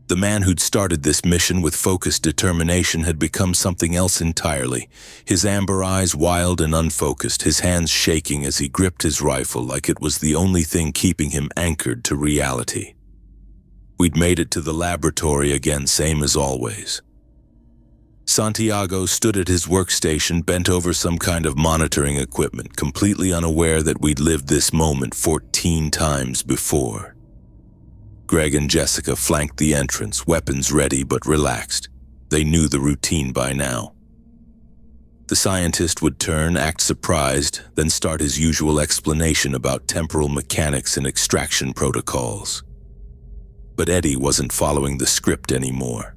The man who'd started this mission with focused determination had become something else entirely, his amber eyes wild and unfocused, his hands shaking as he gripped his rifle like it was the only thing keeping him anchored to reality. We'd made it to the laboratory again, same as always. Santiago stood at his workstation, bent over some kind of monitoring equipment, completely unaware that we'd lived this moment 14 times before. Greg and Jessica flanked the entrance, weapons ready but relaxed. They knew the routine by now. The scientist would turn, act surprised, then start his usual explanation about temporal mechanics and extraction protocols. But Eddie wasn't following the script anymore.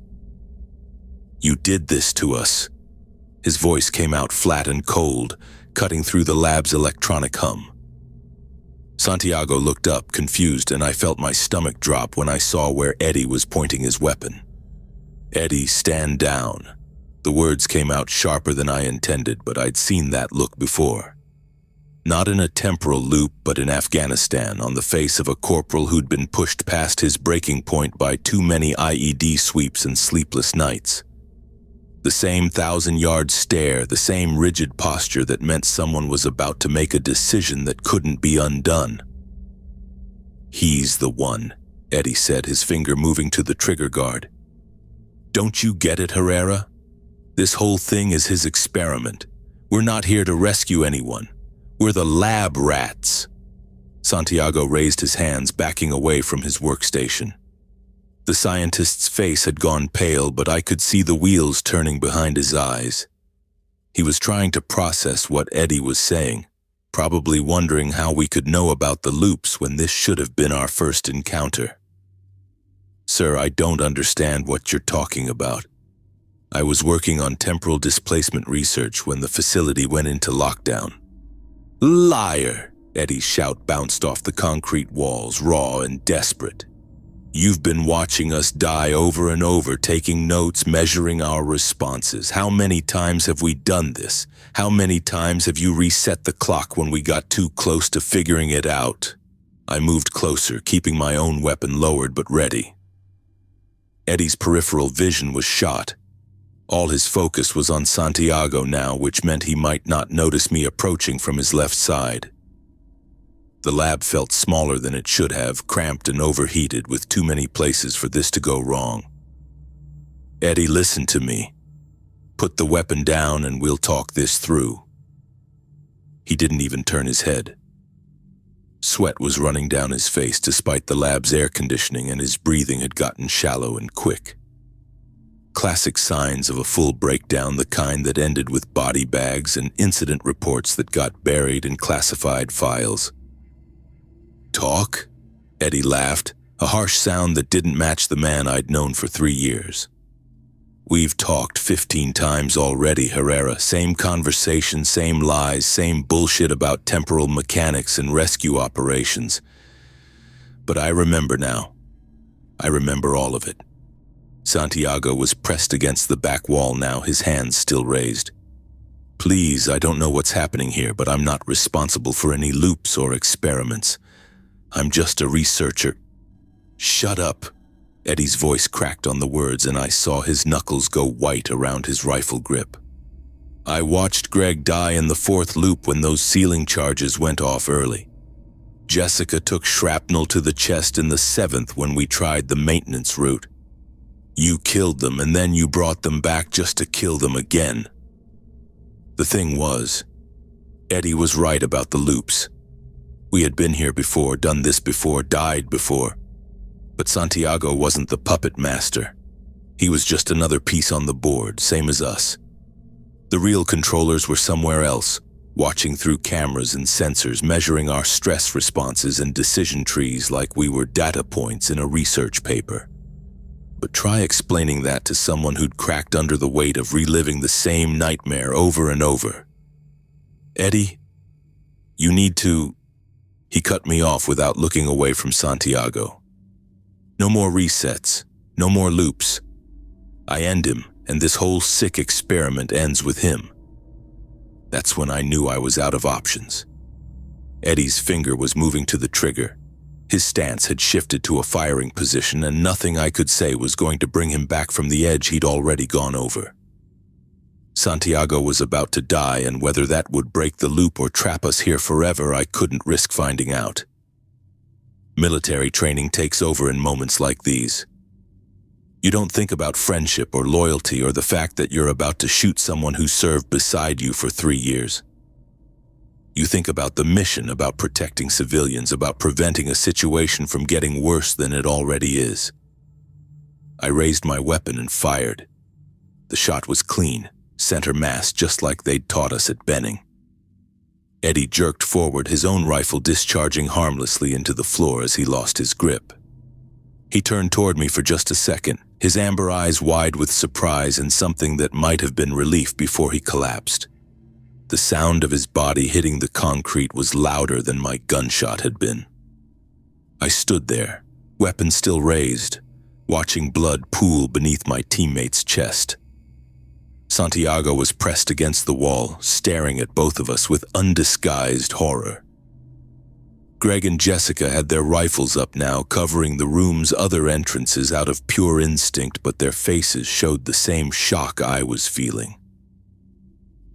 "You did this to us." His voice came out flat and cold, cutting through the lab's electronic hum. Santiago looked up, confused, and I felt my stomach drop when I saw where Eddie was pointing his weapon. "Eddie, stand down." The words came out sharper than I intended, but I'd seen that look before. Not in a temporal loop, but in Afghanistan, on the face of a corporal who'd been pushed past his breaking point by too many IED sweeps and sleepless nights. The same 1,000-yard stare, the same rigid posture that meant someone was about to make a decision that couldn't be undone. "He's the one," Eddie said, his finger moving to the trigger guard. "Don't you get it, Herrera? This whole thing is his experiment. We're not here to rescue anyone. We're the lab rats." Santiago raised his hands, backing away from his workstation. The scientist's face had gone pale, but I could see the wheels turning behind his eyes. He was trying to process what Eddie was saying, probably wondering how we could know about the loops when this should have been our first encounter. "Sir, I don't understand what you're talking about. I was working on temporal displacement research when the facility went into lockdown." "Liar!" Eddie's shout bounced off the concrete walls, raw and desperate. "You've been watching us die over and over, taking notes, measuring our responses. How many times have we done this? How many times have you reset the clock when we got too close to figuring it out?" I moved closer, keeping my own weapon lowered but ready. Eddie's peripheral vision was shot. All his focus was on Santiago now, which meant he might not notice me approaching from his left side. The lab felt smaller than it should have, cramped and overheated, with too many places for this to go wrong. "Eddie, listen to me. Put the weapon down and we'll talk this through." He didn't even turn his head. Sweat was running down his face despite the lab's air conditioning, and his breathing had gotten shallow and quick. Classic signs of a full breakdown, the kind that ended with body bags and incident reports that got buried in classified files. "Talk?" Eddie laughed, a harsh sound that didn't match the man I'd known for 3 years. "We've talked 15 times already, Herrera. Same conversation, same lies, same bullshit about temporal mechanics and rescue operations. But I remember now. I remember all of it." Santiago was pressed against the back wall now, his hands still raised. "Please, I don't know what's happening here, but I'm not responsible for any loops or experiments. I'm just a researcher." "Shut up." Eddie's voice cracked on the words, and I saw his knuckles go white around his rifle grip. "I watched Greg die in the 4th loop when those ceiling charges went off early. Jessica took shrapnel to the chest in the 7th when we tried the maintenance route. You killed them and then you brought them back just to kill them again. The thing was, Eddie was right about the loops. We had been here before, done this before, died before. But Santiago wasn't the puppet master. He was just another piece on the board, same as us. The real controllers were somewhere else, watching through cameras and sensors, measuring our stress responses and decision trees like we were data points in a research paper. But try explaining that to someone who'd cracked under the weight of reliving the same nightmare over and over. Eddie, you need to... He cut me off without looking away from Santiago. No more resets, no more loops. I end him, and this whole sick experiment ends with him. That's when I knew I was out of options. Eddie's finger was moving to the trigger. His stance had shifted to a firing position, and nothing I could say was going to bring him back from the edge he'd already gone over. Santiago was about to die, and whether that would break the loop or trap us here forever, I couldn't risk finding out. Military training takes over in moments like these. You don't think about friendship or loyalty or the fact that you're about to shoot someone who served beside you for 3 years. You think about the mission, about protecting civilians, about preventing a situation from getting worse than it already is. I raised my weapon and fired. The shot was clean, center mass, just like they'd taught us at Benning. Eddie jerked forward, his own rifle discharging harmlessly into the floor as he lost his grip. He turned toward me for just a second, his amber eyes wide with surprise and something that might have been relief before he collapsed. The sound of his body hitting the concrete was louder than my gunshot had been. I stood there, weapon still raised, watching blood pool beneath my teammate's chest. Santiago was pressed against the wall, staring at both of us with undisguised horror. Greg and Jessica had their rifles up now, covering the room's other entrances out of pure instinct, but their faces showed the same shock I was feeling.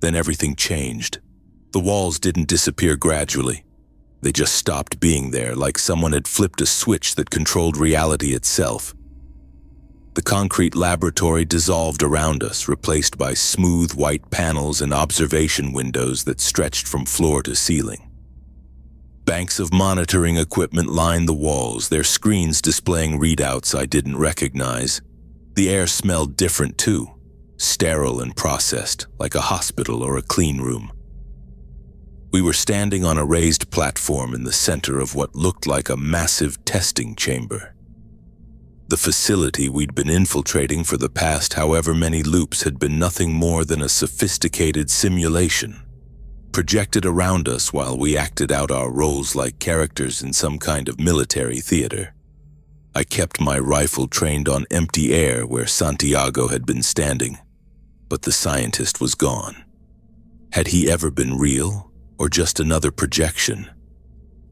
Then everything changed. The walls didn't disappear gradually. They just stopped being there, like someone had flipped a switch that controlled reality itself. The concrete laboratory dissolved around us, replaced by smooth white panels and observation windows that stretched from floor to ceiling. Banks of monitoring equipment lined the walls, their screens displaying readouts I didn't recognize. The air smelled different too, sterile and processed, like a hospital or a clean room. We were standing on a raised platform in the center of what looked like a massive testing chamber. The facility we'd been infiltrating for the past however many loops had been nothing more than a sophisticated simulation, projected around us while we acted out our roles like characters in some kind of military theater. I kept my rifle trained on empty air where Santiago had been standing, but the scientist was gone. Had he ever been real, or just another projection?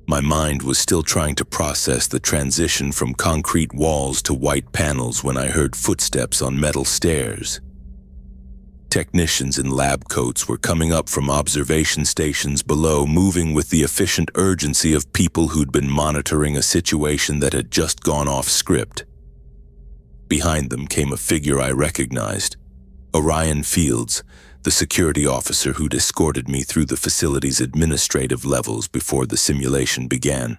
My mind was still trying to process the transition from concrete walls to white panels when I heard footsteps on metal stairs. Technicians in lab coats were coming up from observation stations below, moving with the efficient urgency of people who'd been monitoring a situation that had just gone off script. Behind them came a figure I recognized, Orion Fields, the security officer who'd escorted me through the facility's administrative levels before the simulation began.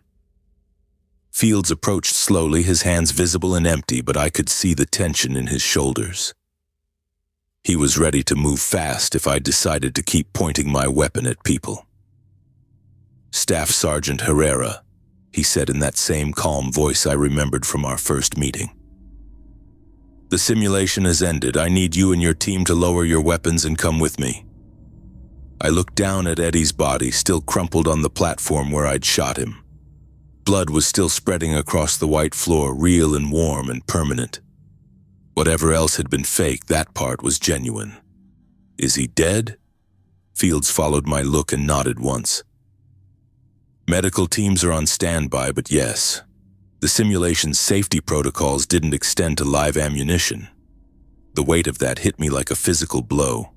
Fields approached slowly, his hands visible and empty, but I could see the tension in his shoulders. He was ready to move fast if I decided to keep pointing my weapon at people. "Staff Sergeant Herrera," he said in that same calm voice I remembered from our first meeting. "The simulation has ended. I need you and your team to lower your weapons and come with me." I looked down at Eddie's body, still crumpled on the platform where I'd shot him. Blood was still spreading across the white floor, real and warm and permanent. Whatever else had been fake, that part was genuine. "Is he dead?" Fields followed my look and nodded once. "Medical teams are on standby, but yes. The simulation's safety protocols didn't extend to live ammunition. The weight of that hit me like a physical blow.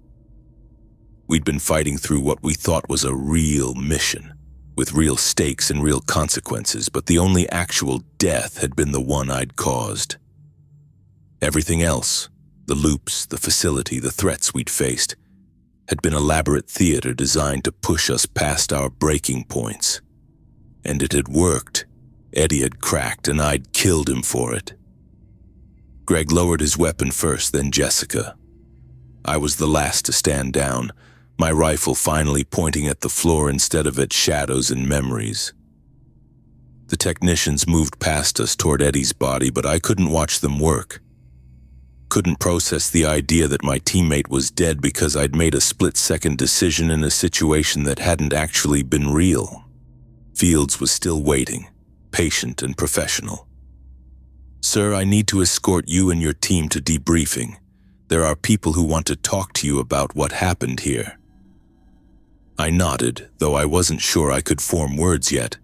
We'd been fighting through what we thought was a real mission, with real stakes and real consequences, but the only actual death had been the one I'd caused. Everything else, the loops, the facility, the threats we'd faced, had been elaborate theater designed to push us past our breaking points. And it had worked. Eddie had cracked, and I'd killed him for it. Greg lowered his weapon first, then Jessica. I was the last to stand down, my rifle finally pointing at the floor instead of at shadows and memories. The technicians moved past us toward Eddie's body, but I couldn't watch them work. Couldn't process the idea that my teammate was dead because I'd made a split-second decision in a situation that hadn't actually been real. Fields was still waiting, patient and professional. "Sir, I need to escort you and your team to debriefing. There are people who want to talk to you about what happened here." I nodded, though I wasn't sure I could form words yet.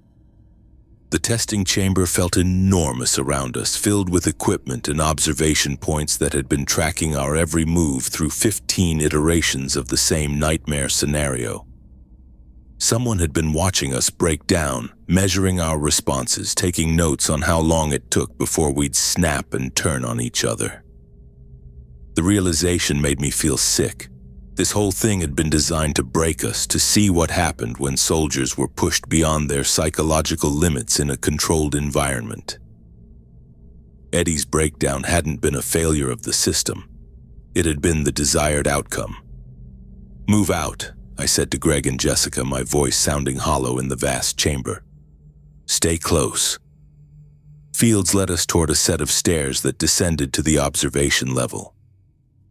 The testing chamber felt enormous around us, filled with equipment and observation points that had been tracking our every move through 15 iterations of the same nightmare scenario. Someone had been watching us break down, measuring our responses, taking notes on how long it took before we'd snap and turn on each other. The realization made me feel sick. This whole thing had been designed to break us, to see what happened when soldiers were pushed beyond their psychological limits in a controlled environment. Eddie's breakdown hadn't been a failure of the system. It had been the desired outcome. "Move out," I said to Greg and Jessica, my voice sounding hollow in the vast chamber. "Stay close." Fields led us toward a set of stairs that descended to the observation level.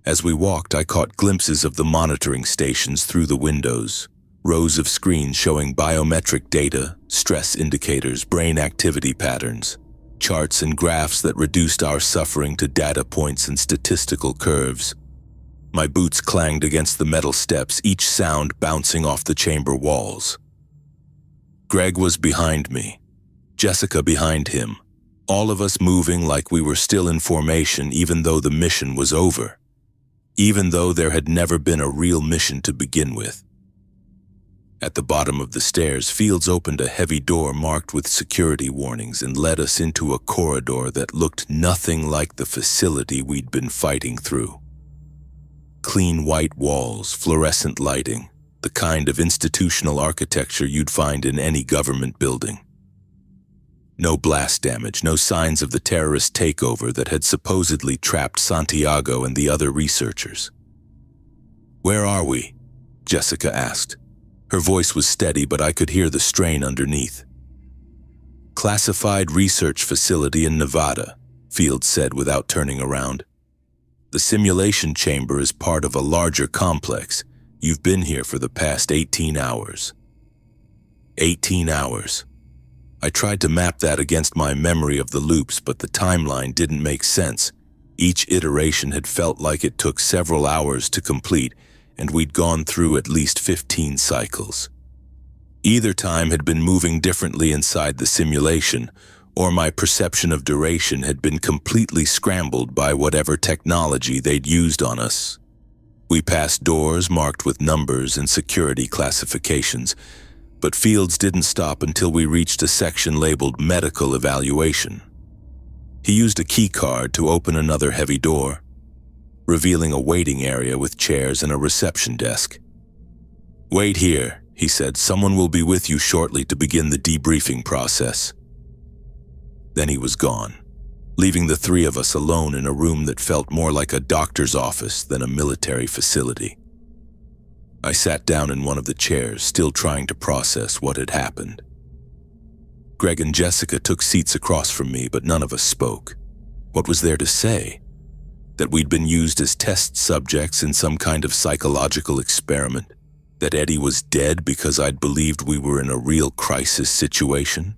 As we walked, I caught glimpses of the monitoring stations through the windows, rows of screens showing biometric data, stress indicators, brain activity patterns, charts and graphs that reduced our suffering to data points and statistical curves. My boots clanged against the metal steps, each sound bouncing off the chamber walls. Greg was behind me, Jessica behind him, all of us moving like we were still in formation even though the mission was over. Even though there had never been a real mission to begin with. At the bottom of the stairs, Fields opened a heavy door marked with security warnings and led us into a corridor that looked nothing like the facility we'd been fighting through. Clean white walls, fluorescent lighting, the kind of institutional architecture you'd find in any government building. No blast damage, no signs of the terrorist takeover that had supposedly trapped Santiago and the other researchers. "Where are we?" Jessica asked. Her voice was steady, but I could hear the strain underneath. "Classified research facility in Nevada," Fields said without turning around. "The simulation chamber is part of a larger complex. You've been here for the past 18 hours. 18 hours. I tried to map that against my memory of the loops, but the timeline didn't make sense. Each iteration had felt like it took several hours to complete, and we'd gone through at least 15 cycles. Either time had been moving differently inside the simulation, or my perception of duration had been completely scrambled by whatever technology they'd used on us. We passed doors marked with numbers and security classifications, but Fields didn't stop until we reached a section labeled Medical Evaluation. He used a key card to open another heavy door, revealing a waiting area with chairs and a reception desk. "Wait here," he said. "Someone will be with you shortly to begin the debriefing process." Then he was gone, leaving the three of us alone in a room that felt more like a doctor's office than a military facility. I sat down in one of the chairs, still trying to process what had happened. Greg and Jessica took seats across from me, but none of us spoke. What was there to say? That we'd been used as test subjects in some kind of psychological experiment? That Eddie was dead because I'd believed we were in a real crisis situation?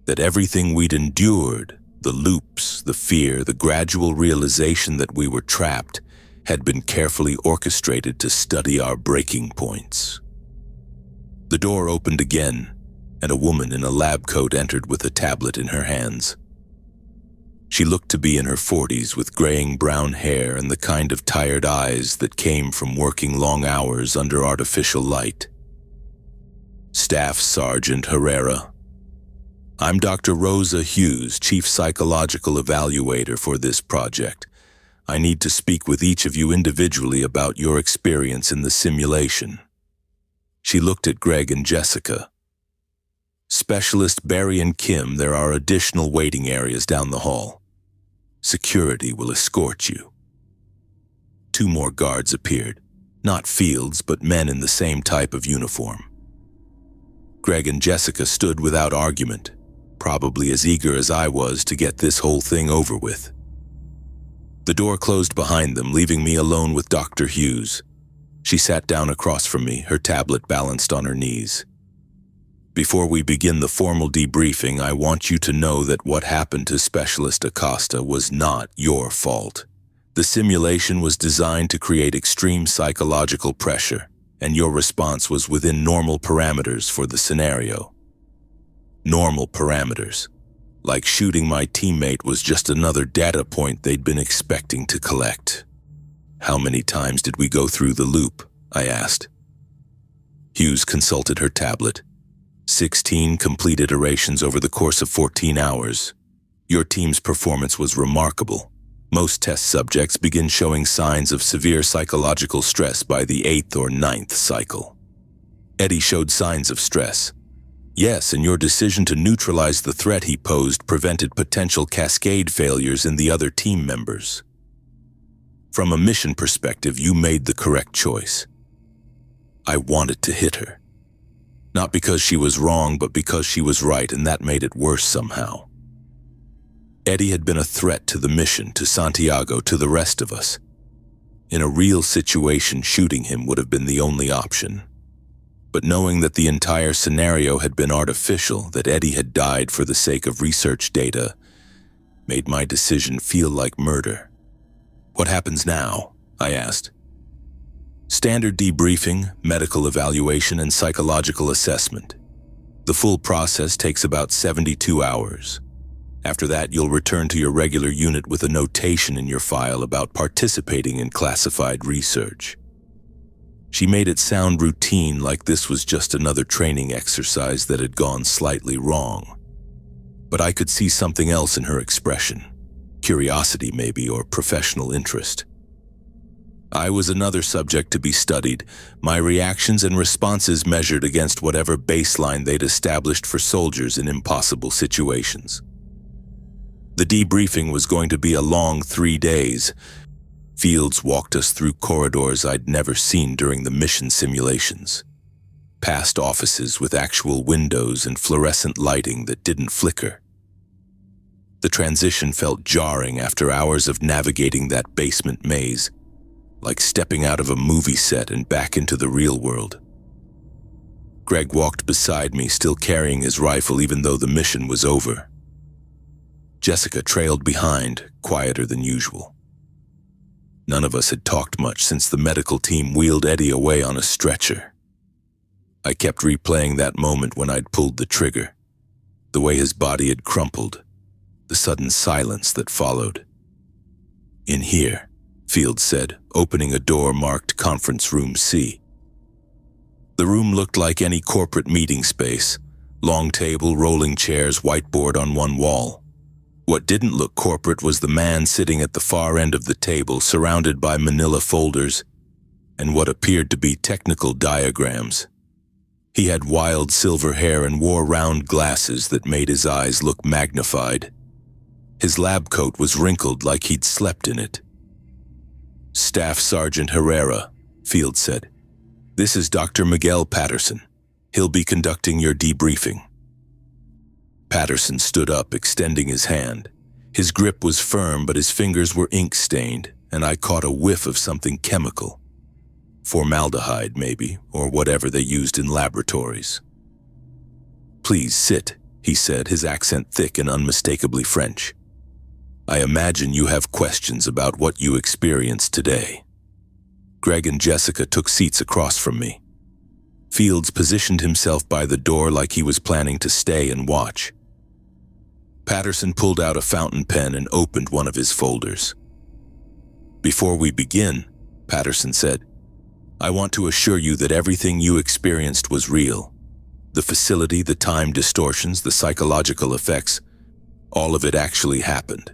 That everything we'd endured, the loops, the fear, the gradual realization that we were trapped, had been carefully orchestrated to study our breaking points? The door opened again, and a woman in a lab coat entered with a tablet in her hands. She looked to be in her 40s with graying brown hair and the kind of tired eyes that came from working long hours under artificial light. "Staff Sergeant Herrera. I'm Dr. Rosa Hughes, Chief Psychological Evaluator for this project. I need to speak with each of you individually about your experience in the simulation." She looked at Greg and Jessica. "Specialist Barry and Kim, there are additional waiting areas down the hall. Security will escort you." 2 more guards appeared, not Fields, but men in the same type of uniform. Greg and Jessica stood without argument, probably as eager as I was to get this whole thing over with. The door closed behind them, leaving me alone with Dr. Hughes. She sat down across from me, her tablet balanced on her knees. "Before we begin the formal debriefing, I want you to know that what happened to Specialist Acosta was not your fault. The simulation was designed to create extreme psychological pressure, and your response was within normal parameters for the scenario." Normal parameters. Like shooting my teammate was just another data point they'd been expecting to collect. "How many times did we go through the loop?" I asked. Hughes consulted her tablet. 16 complete iterations over the course of 14 hours. Your team's performance was remarkable. Most test subjects begin showing signs of severe psychological stress by the 8th or 9th cycle. Eddie showed signs of stress. Yes, and your decision to neutralize the threat he posed prevented potential cascade failures in the other team members. From a mission perspective, you made the correct choice. I wanted to hit her. Not because she was wrong, but because she was right, and that made it worse somehow. Eddie had been a threat to the mission, to Santiago, to the rest of us. In a real situation, shooting him would have been the only option. But knowing that the entire scenario had been artificial, that Eddie had died for the sake of research data, made my decision feel like murder. "What happens now?" I asked. "Standard debriefing, medical evaluation, and psychological assessment. The full process takes about 72 hours. After that, you'll return to your regular unit with a notation in your file about participating in classified research." She made it sound routine, like this was just another training exercise that had gone slightly wrong. But I could see something else in her expression. Curiosity, maybe, or professional interest. I was another subject to be studied, my reactions and responses measured against whatever baseline they'd established for soldiers in impossible situations. The debriefing was going to be a long 3 days. Fields walked us through corridors I'd never seen during the mission simulations. Past offices with actual windows and fluorescent lighting that didn't flicker. The transition felt jarring after hours of navigating that basement maze, like stepping out of a movie set and back into the real world. Greg walked beside me, still carrying his rifle even though the mission was over. Jessica trailed behind, quieter than usual. None of us had talked much since the medical team wheeled Eddie away on a stretcher. I kept replaying that moment when I'd pulled the trigger, the way his body had crumpled, the sudden silence that followed. "In here," Fields said, opening a door marked Conference Room C. The room looked like any corporate meeting space. Long table, rolling chairs, whiteboard on one wall. What didn't look corporate was the man sitting at the far end of the table, surrounded by manila folders and what appeared to be technical diagrams. He had wild silver hair and wore round glasses that made his eyes look magnified. His lab coat was wrinkled like he'd slept in it. "Staff Sergeant Herrera," Fields said. "This is Dr. Miguel Patterson. He'll be conducting your debriefing." Patterson stood up, extending his hand. His grip was firm, but his fingers were ink-stained, and I caught a whiff of something chemical. Formaldehyde, maybe, or whatever they used in laboratories. "Please sit," he said, his accent thick and unmistakably French. "I imagine you have questions about what you experienced today." Greg and Jessica took seats across from me. Fields positioned himself by the door like he was planning to stay and watch. Patterson pulled out a fountain pen and opened one of his folders. "Before we begin," Patterson said, "I want to assure you that everything you experienced was real. The facility, the time distortions, the psychological effects, all of it actually happened.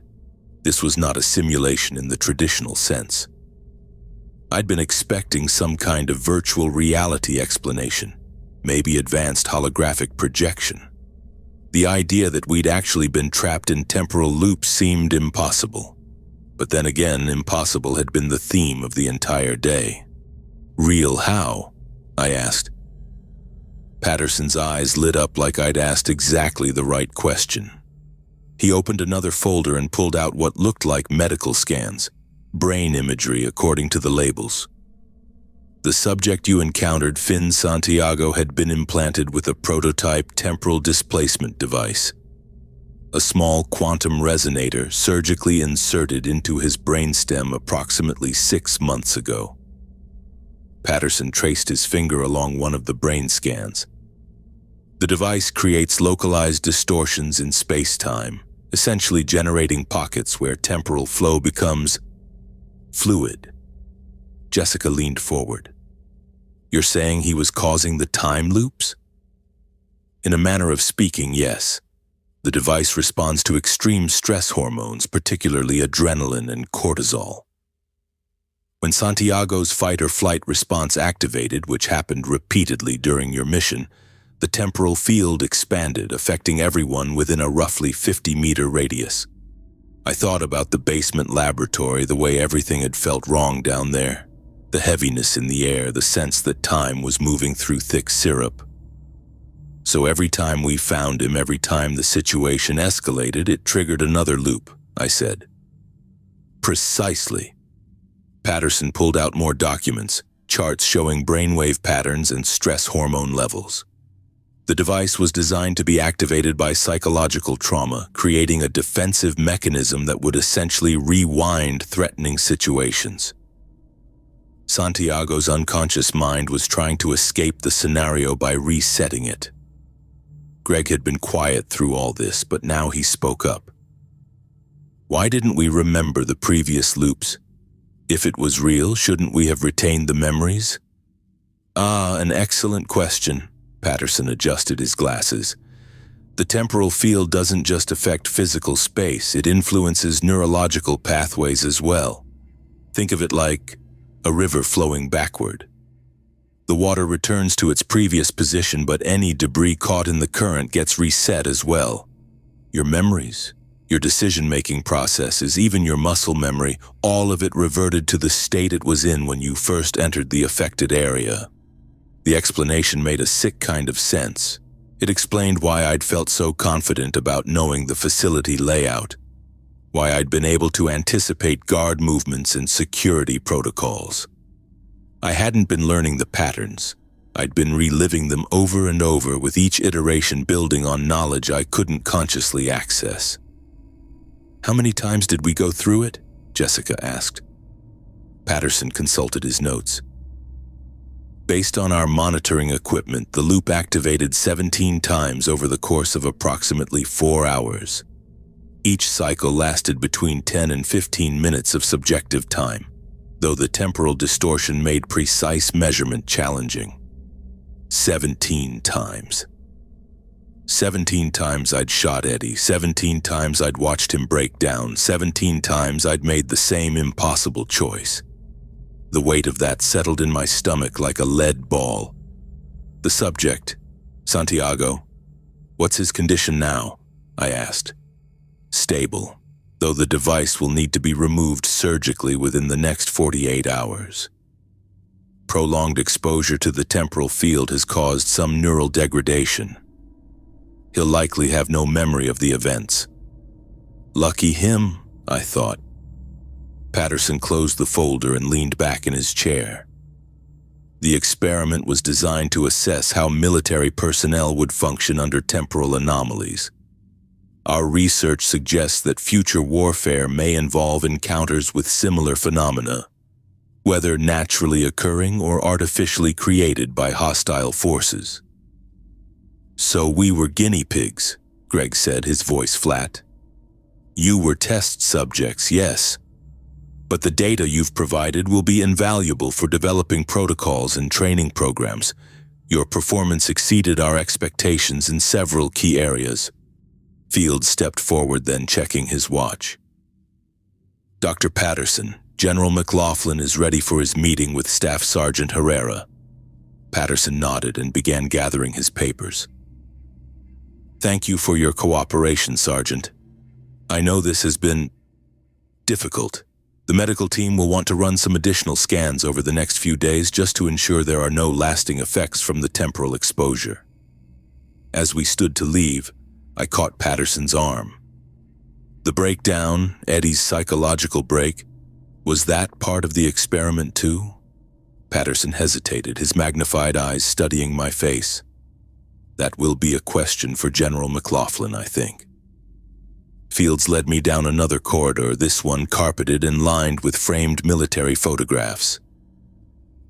This was not a simulation in the traditional sense. I'd been expecting some kind of virtual reality explanation, maybe advanced holographic projection. The idea that we'd actually been trapped in temporal loops seemed impossible. But then again, impossible had been the theme of the entire day. Real how? I asked. Patterson's eyes lit up like I'd asked exactly the right question. He opened another folder and pulled out what looked like medical scans, brain imagery according to the labels. The subject you encountered, Finn Santiago, had been implanted with a prototype temporal displacement device. A small quantum resonator surgically inserted into his brainstem approximately 6 months ago. Patterson traced his finger along one of the brain scans. The device creates localized distortions in space-time, essentially generating pockets where temporal flow becomes fluid. Jessica leaned forward. You're saying he was causing the time loops? In a manner of speaking, yes. The device responds to extreme stress hormones, particularly adrenaline and cortisol. When Santiago's fight-or-flight response activated, which happened repeatedly during your mission, the temporal field expanded, affecting everyone within a roughly 50-meter radius. I thought about the basement laboratory, the way everything had felt wrong down there. The heaviness in the air, the sense that time was moving through thick syrup. So every time we found him, every time the situation escalated, it triggered another loop, I said. Precisely. Patterson pulled out more documents, charts showing brainwave patterns and stress hormone levels. The device was designed to be activated by psychological trauma, creating a defensive mechanism that would essentially rewind threatening situations. Santiago's unconscious mind was trying to escape the scenario by resetting it. Greg had been quiet through all this, but now he spoke up. Why didn't we remember the previous loops? If it was real, shouldn't we have retained the memories? An excellent question. Patterson adjusted his glasses. The temporal field doesn't just affect physical space, it influences neurological pathways as well. Think of it like a river flowing backward. The water returns to its previous position, but any debris caught in the current gets reset as well. Your memories, your decision-making processes, even your muscle memory, all of it reverted to the state it was in when you first entered the affected area. The explanation made a sick kind of sense. It explained why I'd felt so confident about knowing the facility layout, why I'd been able to anticipate guard movements and security protocols. I hadn't been learning the patterns. I'd been reliving them over and over, with each iteration building on knowledge I couldn't consciously access. How many times did we go through it? Jessica asked. Patterson consulted his notes. Based on our monitoring equipment, the loop activated 17 times over the course of approximately 4 hours. Each cycle lasted between 10 and 15 minutes of subjective time, though the temporal distortion made precise measurement challenging. 17 times. 17 times I'd shot Eddie, 17 times I'd watched him break down, 17 times I'd made the same impossible choice. The weight of that settled in my stomach like a lead ball. The subject, Santiago, what's his condition now? I asked. Stable, though the device will need to be removed surgically within the next 48 hours. Prolonged exposure to the temporal field has caused some neural degradation. He'll likely have no memory of the events. Lucky him, I thought. Patterson closed the folder and leaned back in his chair. The experiment was designed to assess how military personnel would function under temporal anomalies. Our research suggests that future warfare may involve encounters with similar phenomena, whether naturally occurring or artificially created by hostile forces. So we were guinea pigs, Greg said, his voice flat. You were test subjects, yes. But the data you've provided will be invaluable for developing protocols and training programs. Your performance exceeded our expectations in several key areas. Field stepped forward, then checking his watch. Dr. Patterson, General McLaughlin is ready for his meeting with Staff Sergeant Herrera. Patterson nodded and began gathering his papers. Thank you for your cooperation, Sergeant. I know this has been difficult. The medical team will want to run some additional scans over the next few days just to ensure there are no lasting effects from the temporal exposure. As we stood to leave, I caught Patterson's arm. The breakdown, Eddie's psychological break, was that part of the experiment too? Patterson hesitated, his magnified eyes studying my face. That will be a question for General McLaughlin, I think. Fields led me down another corridor, this one carpeted and lined with framed military photographs.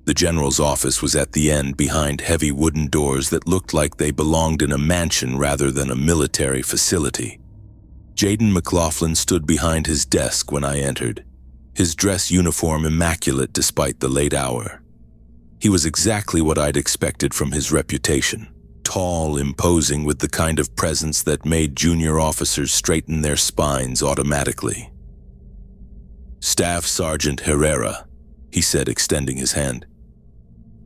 The general's office was at the end behind heavy wooden doors that looked like they belonged in a mansion rather than a military facility. Jaden McLaughlin stood behind his desk when I entered, his dress uniform immaculate despite the late hour. He was exactly what I'd expected from his reputation. Tall, imposing, with the kind of presence that made junior officers straighten their spines automatically. Staff Sergeant Herrera, he said, extending his hand.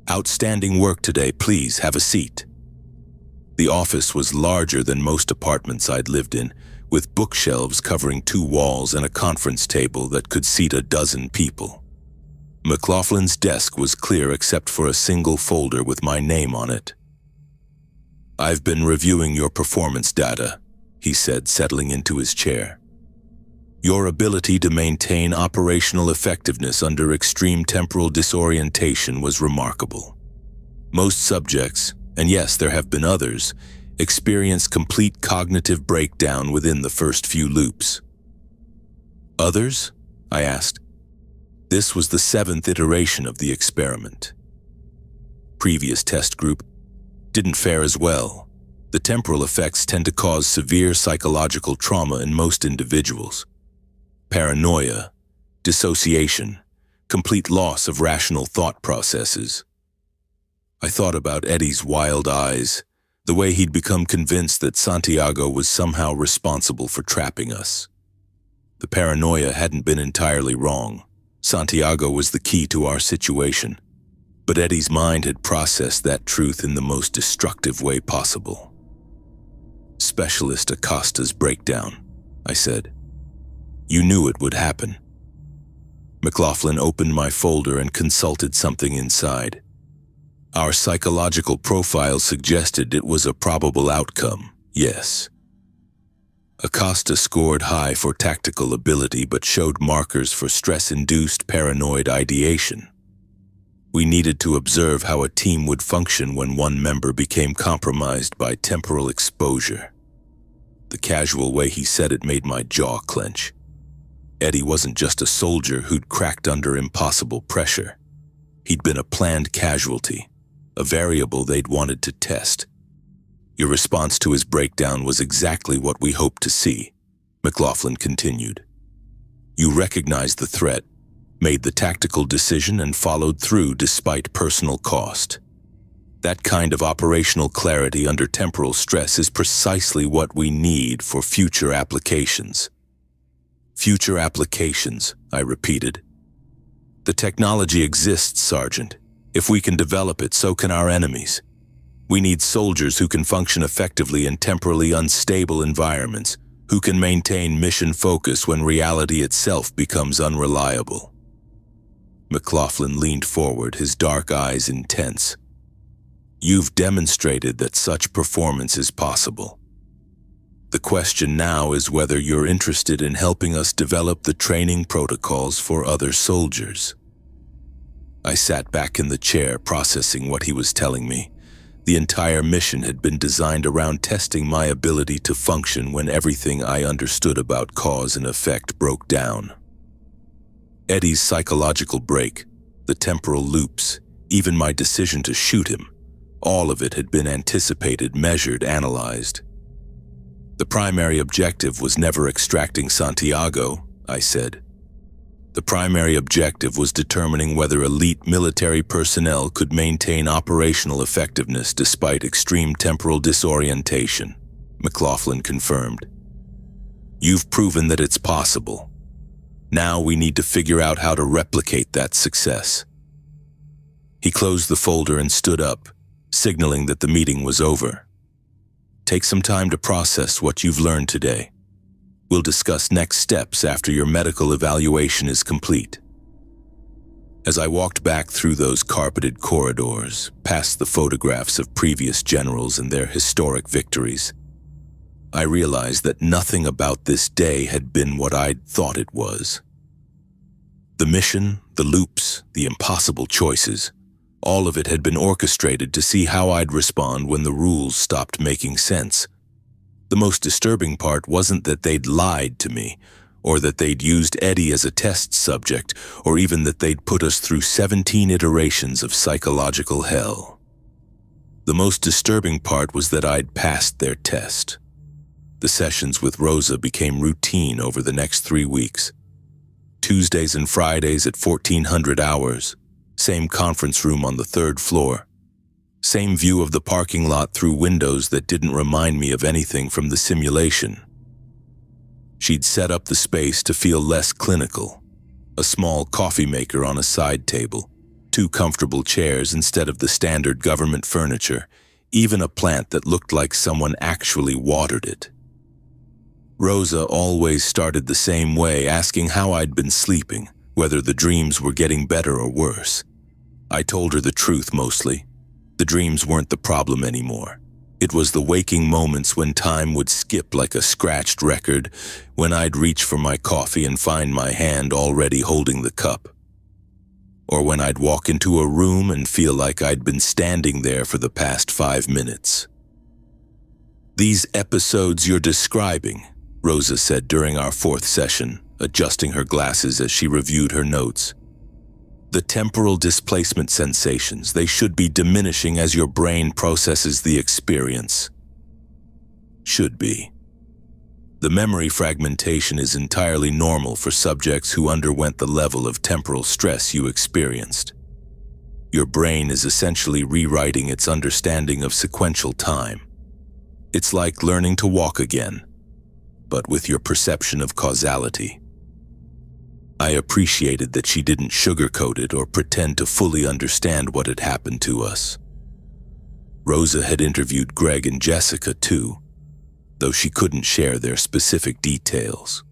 Outstanding work today, please have a seat. The office was larger than most apartments I'd lived in, with bookshelves covering 2 walls and a conference table that could seat a dozen people. McLaughlin's desk was clear except for a single folder with my name on it. I've been reviewing your performance data, he said, settling into his chair. Your ability to maintain operational effectiveness under extreme temporal disorientation was remarkable. Most subjects, and yes, there have been others, experience complete cognitive breakdown within the first few loops. Others? I asked. This was the 7th iteration of the experiment. Previous test group didn't fare as well. The temporal effects tend to cause severe psychological trauma in most individuals. Paranoia, dissociation, complete loss of rational thought processes. I thought about Eddie's wild eyes, the way he'd become convinced that Santiago was somehow responsible for trapping us. The paranoia hadn't been entirely wrong. Santiago was the key to our situation. But Eddie's mind had processed that truth in the most destructive way possible. Specialist Acosta's breakdown, I said. You knew it would happen. McLaughlin opened my folder and consulted something inside. Our psychological profile suggested it was a probable outcome, yes. Acosta scored high for tactical ability but showed markers for stress-induced paranoid ideation. We needed to observe how a team would function when one member became compromised by temporal exposure. The casual way he said it made my jaw clench. Eddie wasn't just a soldier who'd cracked under impossible pressure. He'd been a planned casualty, a variable they'd wanted to test. Your response to his breakdown was exactly what we hoped to see, McLaughlin continued. You recognized the threat, made the tactical decision, and followed through despite personal cost. That kind of operational clarity under temporal stress is precisely what we need for future applications. Future applications, I repeated. The technology exists, Sergeant. If we can develop it, so can our enemies. We need soldiers who can function effectively in temporally unstable environments, who can maintain mission focus when reality itself becomes unreliable. McLaughlin leaned forward, his dark eyes intense. You've demonstrated that such performance is possible. The question now is whether you're interested in helping us develop the training protocols for other soldiers. I sat back in the chair, processing what he was telling me. The entire mission had been designed around testing my ability to function when everything I understood about cause and effect broke down. Eddie's psychological break, the temporal loops, even my decision to shoot him, all of it had been anticipated, measured, analyzed. The primary objective was never extracting Santiago, I said. The primary objective was determining whether elite military personnel could maintain operational effectiveness despite extreme temporal disorientation, McLaughlin confirmed. You've proven that it's possible. Now we need to figure out how to replicate that success." He closed the folder and stood up, signaling that the meeting was over. "Take some time to process what you've learned today. We'll discuss next steps after your medical evaluation is complete." As I walked back through those carpeted corridors, past the photographs of previous generals and their historic victories, I realized that nothing about this day had been what I'd thought it was. The mission, the loops, the impossible choices, all of it had been orchestrated to see how I'd respond when the rules stopped making sense. The most disturbing part wasn't that they'd lied to me, or that they'd used Eddie as a test subject, or even that they'd put us through 17 iterations of psychological hell. The most disturbing part was that I'd passed their test. The sessions with Rosa became routine over the next 3 weeks. Tuesdays and Fridays at 1400 hours, same conference room on the 3rd floor, same view of the parking lot through windows that didn't remind me of anything from the simulation. She'd set up the space to feel less clinical. A small coffee maker on a side table, 2 comfortable chairs instead of the standard government furniture, even a plant that looked like someone actually watered it. Rosa always started the same way, asking how I'd been sleeping, whether the dreams were getting better or worse. I told her the truth mostly. The dreams weren't the problem anymore. It was the waking moments when time would skip like a scratched record, when I'd reach for my coffee and find my hand already holding the cup. Or when I'd walk into a room and feel like I'd been standing there for the past 5 minutes. "These episodes you're describing," Rosa said during our 4th session, adjusting her glasses as she reviewed her notes. "The temporal displacement sensations, they should be diminishing as your brain processes the experience." Should be. The memory fragmentation is entirely normal for subjects who underwent the level of temporal stress you experienced. Your brain is essentially rewriting its understanding of sequential time. It's like learning to walk again, but with your perception of causality. I appreciated that she didn't sugarcoat it or pretend to fully understand what had happened to us. Rosa had interviewed Greg and Jessica too, though she couldn't share their specific details.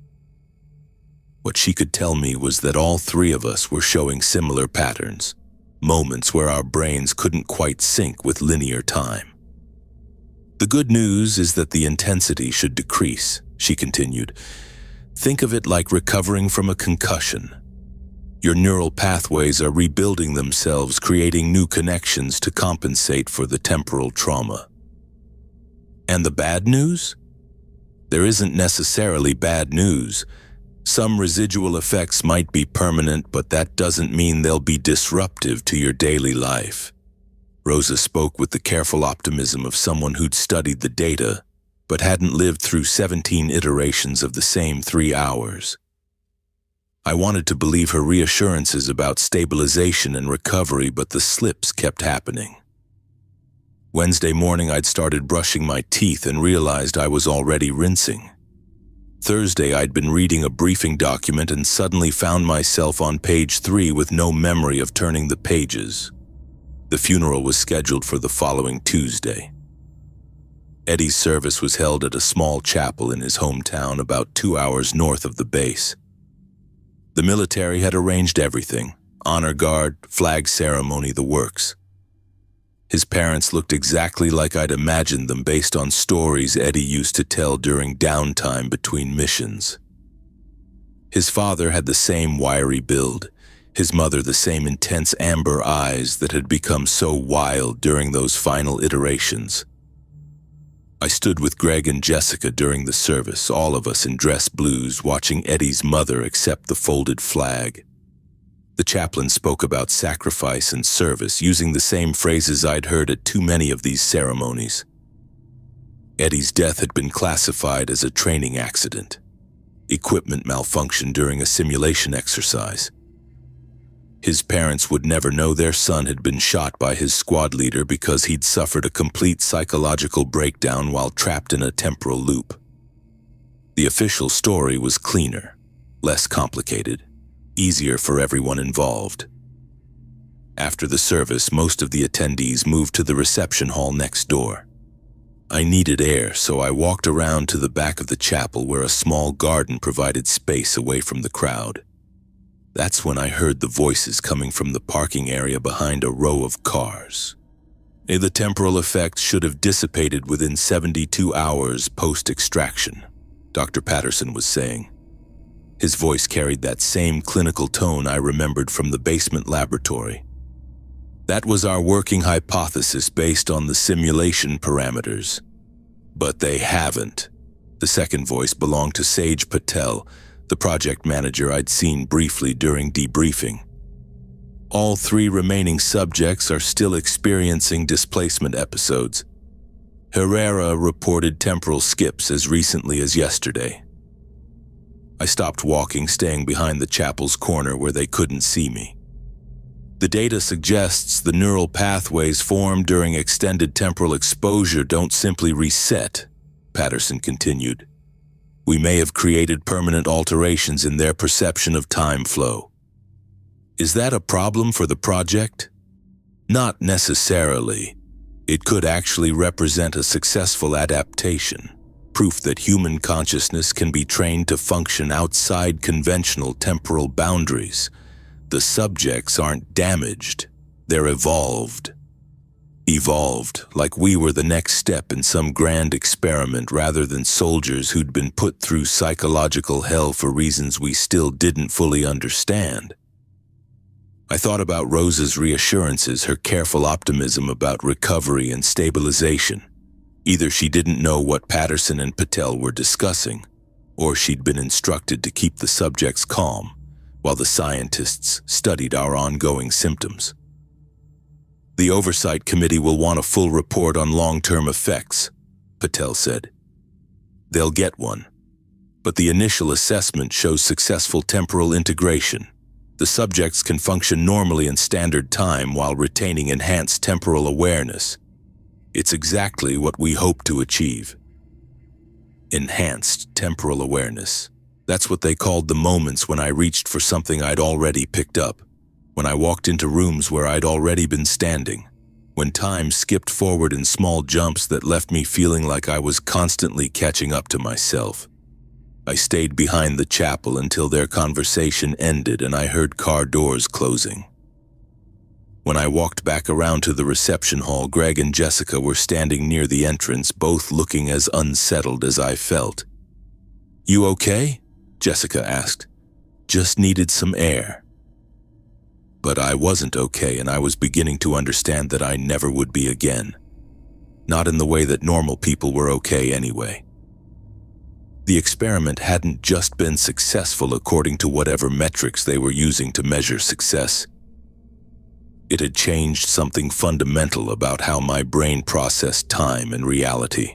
What she could tell me was that all 3 of us were showing similar patterns, moments where our brains couldn't quite sync with linear time. "The good news is that the intensity should decrease," she continued. "Think of it like recovering from a concussion. Your neural pathways are rebuilding themselves, creating new connections to compensate for the temporal trauma." And the bad news? There isn't necessarily bad news. Some residual effects might be permanent, but that doesn't mean they'll be disruptive to your daily life. Rosa spoke with the careful optimism of someone who'd studied the data, but hadn't lived through 17 iterations of the same 3 hours. I wanted to believe her reassurances about stabilization and recovery, but the slips kept happening. Wednesday morning, I'd started brushing my teeth and realized I was already rinsing. Thursday, I'd been reading a briefing document and suddenly found myself on page 3 with no memory of turning the pages. The funeral was scheduled for the following Tuesday. Eddie's service was held at a small chapel in his hometown about 2 hours north of the base. The military had arranged everything: honor guard, flag ceremony, the works. His parents looked exactly like I'd imagined them based on stories Eddie used to tell during downtime between missions. His father had the same wiry build, his mother the same intense amber eyes that had become so wild during those final iterations. I stood with Greg and Jessica during the service, all of us in dress blues, watching Eddie's mother accept the folded flag. The chaplain spoke about sacrifice and service, using the same phrases I'd heard at too many of these ceremonies. Eddie's death had been classified as a training accident. Equipment malfunctioned during a simulation exercise. His parents would never know their son had been shot by his squad leader because he'd suffered a complete psychological breakdown while trapped in a temporal loop. The official story was cleaner. less complicated, easier for everyone involved. After the service, most of the attendees moved to the reception hall next door. I needed air, so I walked around to the back of the chapel where a small garden provided space away from the crowd. That's when I heard the voices coming from the parking area behind a row of cars. The temporal effects should have dissipated within 72 hours post-extraction, Dr. Patterson was saying. His voice carried that same clinical tone I remembered from the basement laboratory. That was our working hypothesis based on the simulation parameters. But they haven't. The second voice belonged to Sage Patel, the project manager I'd seen briefly during debriefing. All 3 remaining subjects are still experiencing displacement episodes. Herrera reported temporal skips as recently as yesterday. I stopped walking, staying behind the chapel's corner where they couldn't see me. The data suggests the neural pathways formed during extended temporal exposure don't simply reset, Patterson continued. We may have created permanent alterations in their perception of time flow. Is that a problem for the project? Not necessarily. It could actually represent a successful adaptation, proof that human consciousness can be trained to function outside conventional temporal boundaries. The subjects aren't damaged, they're evolved. Evolved, like we were the next step in some grand experiment rather than soldiers who'd been put through psychological hell for reasons we still didn't fully understand. I thought about Rosa's reassurances, her careful optimism about recovery and stabilization. Either she didn't know what Patterson and Patel were discussing, or she'd been instructed to keep the subjects calm while the scientists studied our ongoing symptoms. The Oversight Committee will want a full report on long-term effects, Patel said. They'll get one, but the initial assessment shows successful temporal integration. The subjects can function normally in standard time while retaining enhanced temporal awareness. It's exactly what we hope to achieve. Enhanced temporal awareness. That's what they called the moments when I reached for something I'd already picked up, when I walked into rooms where I'd already been standing, when time skipped forward in small jumps that left me feeling like I was constantly catching up to myself. I stayed behind the chapel until their conversation ended and I heard car doors closing. When I walked back around to the reception hall, Greg and Jessica were standing near the entrance, both looking as unsettled as I felt. "You okay?" Jessica asked. "Just needed some air." But I wasn't okay, and I was beginning to understand that I never would be again. Not in the way that normal people were okay anyway. The experiment hadn't just been successful according to whatever metrics they were using to measure success. It had changed something fundamental about how my brain processed time and reality.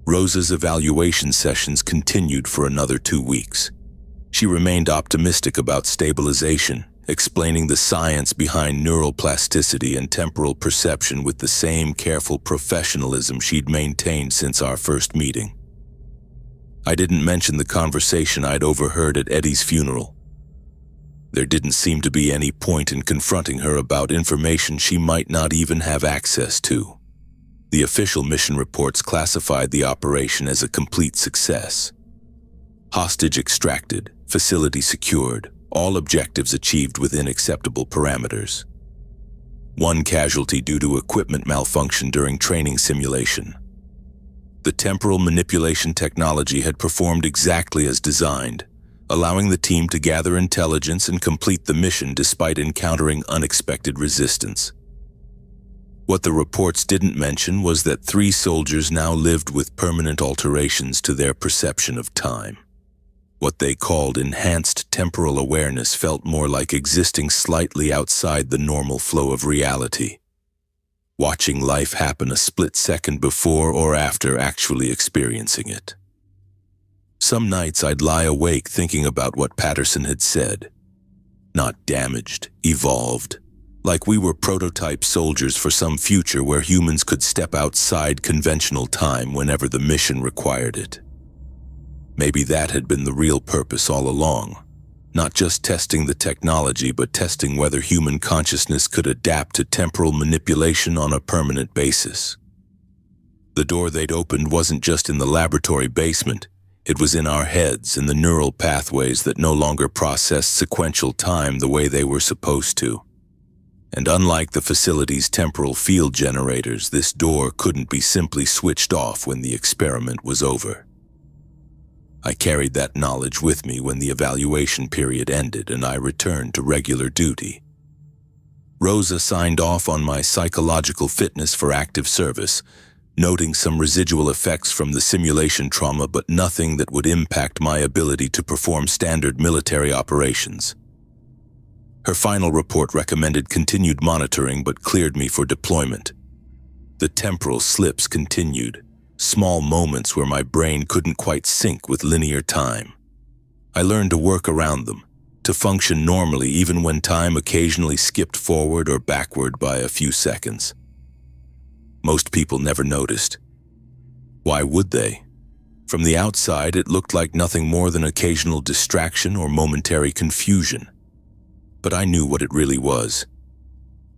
Rosa's evaluation sessions continued for another 2 weeks. She remained optimistic about stabilization, explaining the science behind neural plasticity and temporal perception with the same careful professionalism she'd maintained since our first meeting. I didn't mention the conversation I'd overheard at Eddie's funeral. There didn't seem to be any point in confronting her about information she might not even have access to. The official mission reports classified the operation as a complete success. Hostage extracted, facility secured, all objectives achieved within acceptable parameters. 1 casualty due to equipment malfunction during training simulation. The temporal manipulation technology had performed exactly as designed, allowing the team to gather intelligence and complete the mission despite encountering unexpected resistance. What the reports didn't mention was that 3 soldiers now lived with permanent alterations to their perception of time. What they called enhanced temporal awareness felt more like existing slightly outside the normal flow of reality, watching life happen a split second before or after actually experiencing it. Some nights I'd lie awake thinking about what Patterson had said. Not damaged, evolved, like we were prototype soldiers for some future where humans could step outside conventional time whenever the mission required it. Maybe that had been the real purpose all along. Not just testing the technology, but testing whether human consciousness could adapt to temporal manipulation on a permanent basis. The door they'd opened wasn't just in the laboratory basement. It was in our heads, in the neural pathways that no longer processed sequential time the way they were supposed to. And unlike the facility's temporal field generators, this door couldn't be simply switched off when the experiment was over. I carried that knowledge with me when the evaluation period ended and I returned to regular duty. Rosa signed off on my psychological fitness for active service, noting some residual effects from the simulation trauma, but nothing that would impact my ability to perform standard military operations. Her final report recommended continued monitoring but cleared me for deployment. The temporal slips continued, small moments where my brain couldn't quite sync with linear time. I learned to work around them, to function normally even when time occasionally skipped forward or backward by a few seconds. Most people never noticed. Why would they? From the outside, it looked like nothing more than occasional distraction or momentary confusion. But I knew what it really was.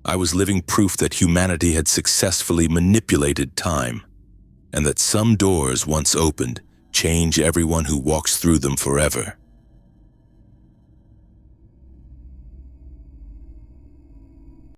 I was living proof that humanity had successfully manipulated time, and that some doors once opened change everyone who walks through them forever.